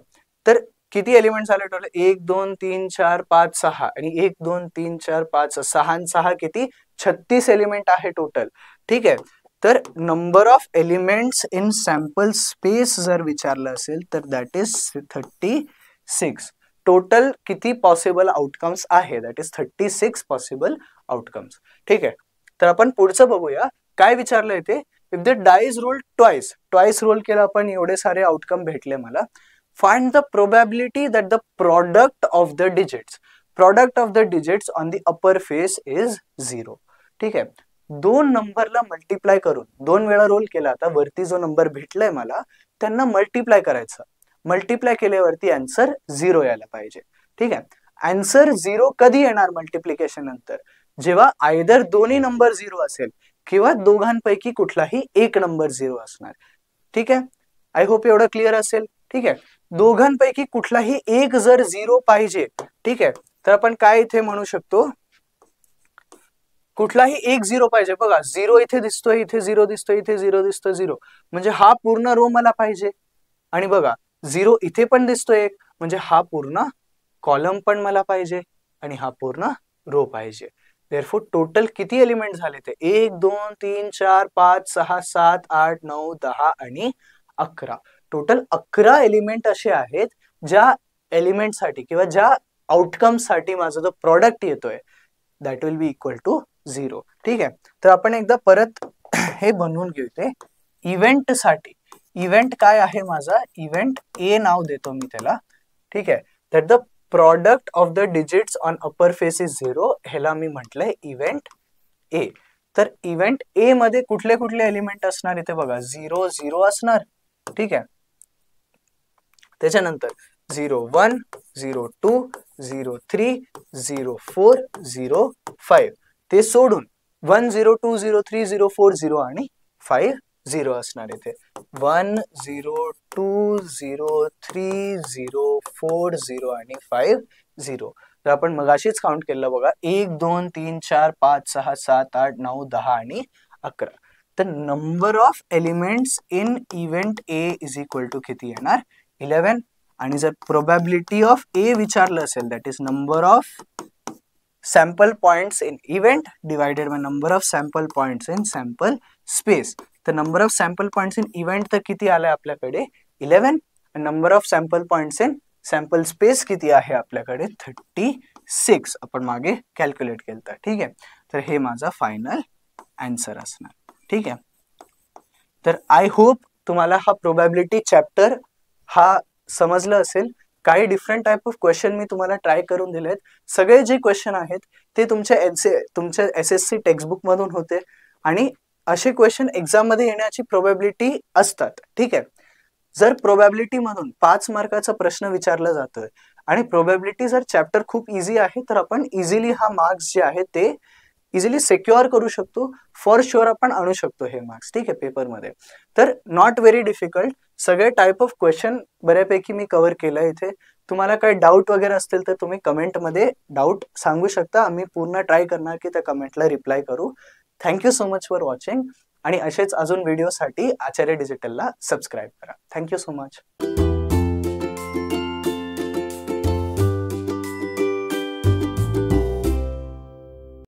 तर किती एलिमेंट्स आले टोटल? 1 2 3 4 5 6 आणि 1 2 3 4 5 6 आणि 6 किती? 36 एलिमेंट आहे टोटल. ठीक आहे. तर number of elements in sample space जर विचारलं असेल तर दॅट इज 36. टोटल किती पॉसिबल आउटकम्स आहे, दॅट इज 36 पॉसिबल आउटकम्स. ठीक आहे, तर आपण पुढचं बघूया काय विचारलंय ते. If the die is rolled twice roll केला आपण, एवढे सारे आउटकम भेटले मला. Find the probability that the product of the digits on the upper face is 0. ठीक आहे, दोन नंबरला मल्टिप्लाय करून 2 वेळा रोल केला, आता वरती जो नंबर भेटलाय मला त्यांना मल्टिप्लाय करायचं. मल्टिप्लाय केल्यावरती आन्सर 0 यायला पाहिजे. ठीक आहे, आन्सर 0 कधी येणार मल्टिप्लिकेशन नंतर, जेव्हा आयदर दोन्ही नंबर 0 असेल किंवा दोघांपैकी कुठलाही एक नंबर 0 असणार. ठीक आहे, आय होप एवढं क्लिअर असेल. ठीक आहे, दोघांपैकी कुठलाही एक जर 0 पाहिजे, ठीक आहे, तर आपण काय इथे म्हणू शकतो, कुठलाही एक 0 पाहिजे. बघा 0 इथे दिसतोय, इथे 0 दिसतोय, इथे 0 दिसतोय, 0 म्हणजे हा पूर्ण रो मला पाहिजे. आणि बघा 0 इथे पण दिसतोय एक, म्हणजे हा पूर्ण कॉलम पण मला पाहिजे आणि हा पूर्ण रो पाहिजे. देअरफॉर टोटल किती एलिमेंट झाले ते 1 2 3 4 5 6 7 8 9 10 आणि 11. टोटल 11 एलिमेंट असे आहेत ज्या एलिमेंट साठी किंवा ज्या आउटकम साठी माझा जो प्रॉडक्ट येतोय that will be equal to 0. ठीक आहे, तर आपण एकदा परत हे बनवून घेऊ. ते इव्हेंट साठी इव्हेंट काय आहे माझा, इव्हेंट ए नाव देतो मी त्याला. ठीक आहे, that the product of the digits on upper face is 0, ह्याला मी म्हटलंय इव्हेंट ए. तर इव्हेंट ए मध्ये कुठले कुठले एलिमेंट असणार, इथे बघा 0 0 असणार. ठीक आहे, त्याच्यानंतर 0 1 0 2 0 3 0 4 0 5, ते सोडून 1 0 2 0 3 0 4 0 आणि 5 0 असणार. इथे 1 0 2 0 3 0 4 0 आणि 5 0. तर आपण मगाशीच काउंट केलं बघा 1 2 3 4 5 6 7 8 9 10 आणि 11. तर number of elements in event A is equal to किती येणार 11. आणि जर प्रोबॅबिलिटी ऑफ ए विचारलं असेल that is number of sample points in event divided by number of sample points in sample space. तर number of sample points in event तर किती आलाय आपल्याकडे 11. Number of sample points in sample space किती आहे आपल्याकडे 36, आपण मागे कॅल्क्युलेट केलं. ठीक आहे, तर हे माझा फायनल आन्सर असणार. ठीक आहे, तर आय होप तुम्हाला हा प्रोबॅबिलिटी चॅप्टर हा समजलं असेल. काही डिफरंट टाइप ऑफ क्वेश्चन मी तुम्हाला ट्राय करून दिलेत. सगळे जे क्वेश्चन आहेत ते तुमच्या SSC टेक्स्टबुक मधून होते आणि असे क्वेश्चन एक्झाम मध्ये येण्याची प्रोबॅबिलिटी असतात. ठीक आहे, जर प्रोबॅबिलिटी मधून 5 मार्काचा प्रश्न विचारला जातोय आणि प्रोबॅबिलिटी जर चॅप्टर खूप इझी आहे तर आपण इझिली हा मार्क्स जे आहे ते इझिली सिक्युअर करू शकतो. फॉर शुअर आपण आणू शकतो हे मार्क्स. ठीक आहे, पेपरमध्ये. तर नॉट व्हेरी डिफिकल्ट, सगळे टाइप ऑफ क्वेश्चन बऱ्यापैकी मी कव्हर केलं इथे. तुम्हाला काही डाऊट वगैरे असतील तर तुम्ही कमेंटमध्ये डाऊट सांगू शकता. आम्ही पूर्ण ट्राय करणार की त्या कमेंटला रिप्लाय करू. Thank you so much for watching आणि असेच अजून व्हिडिओसाठी आचार्य डिजिटलला सबस्क्राईब करा. Thank you so much.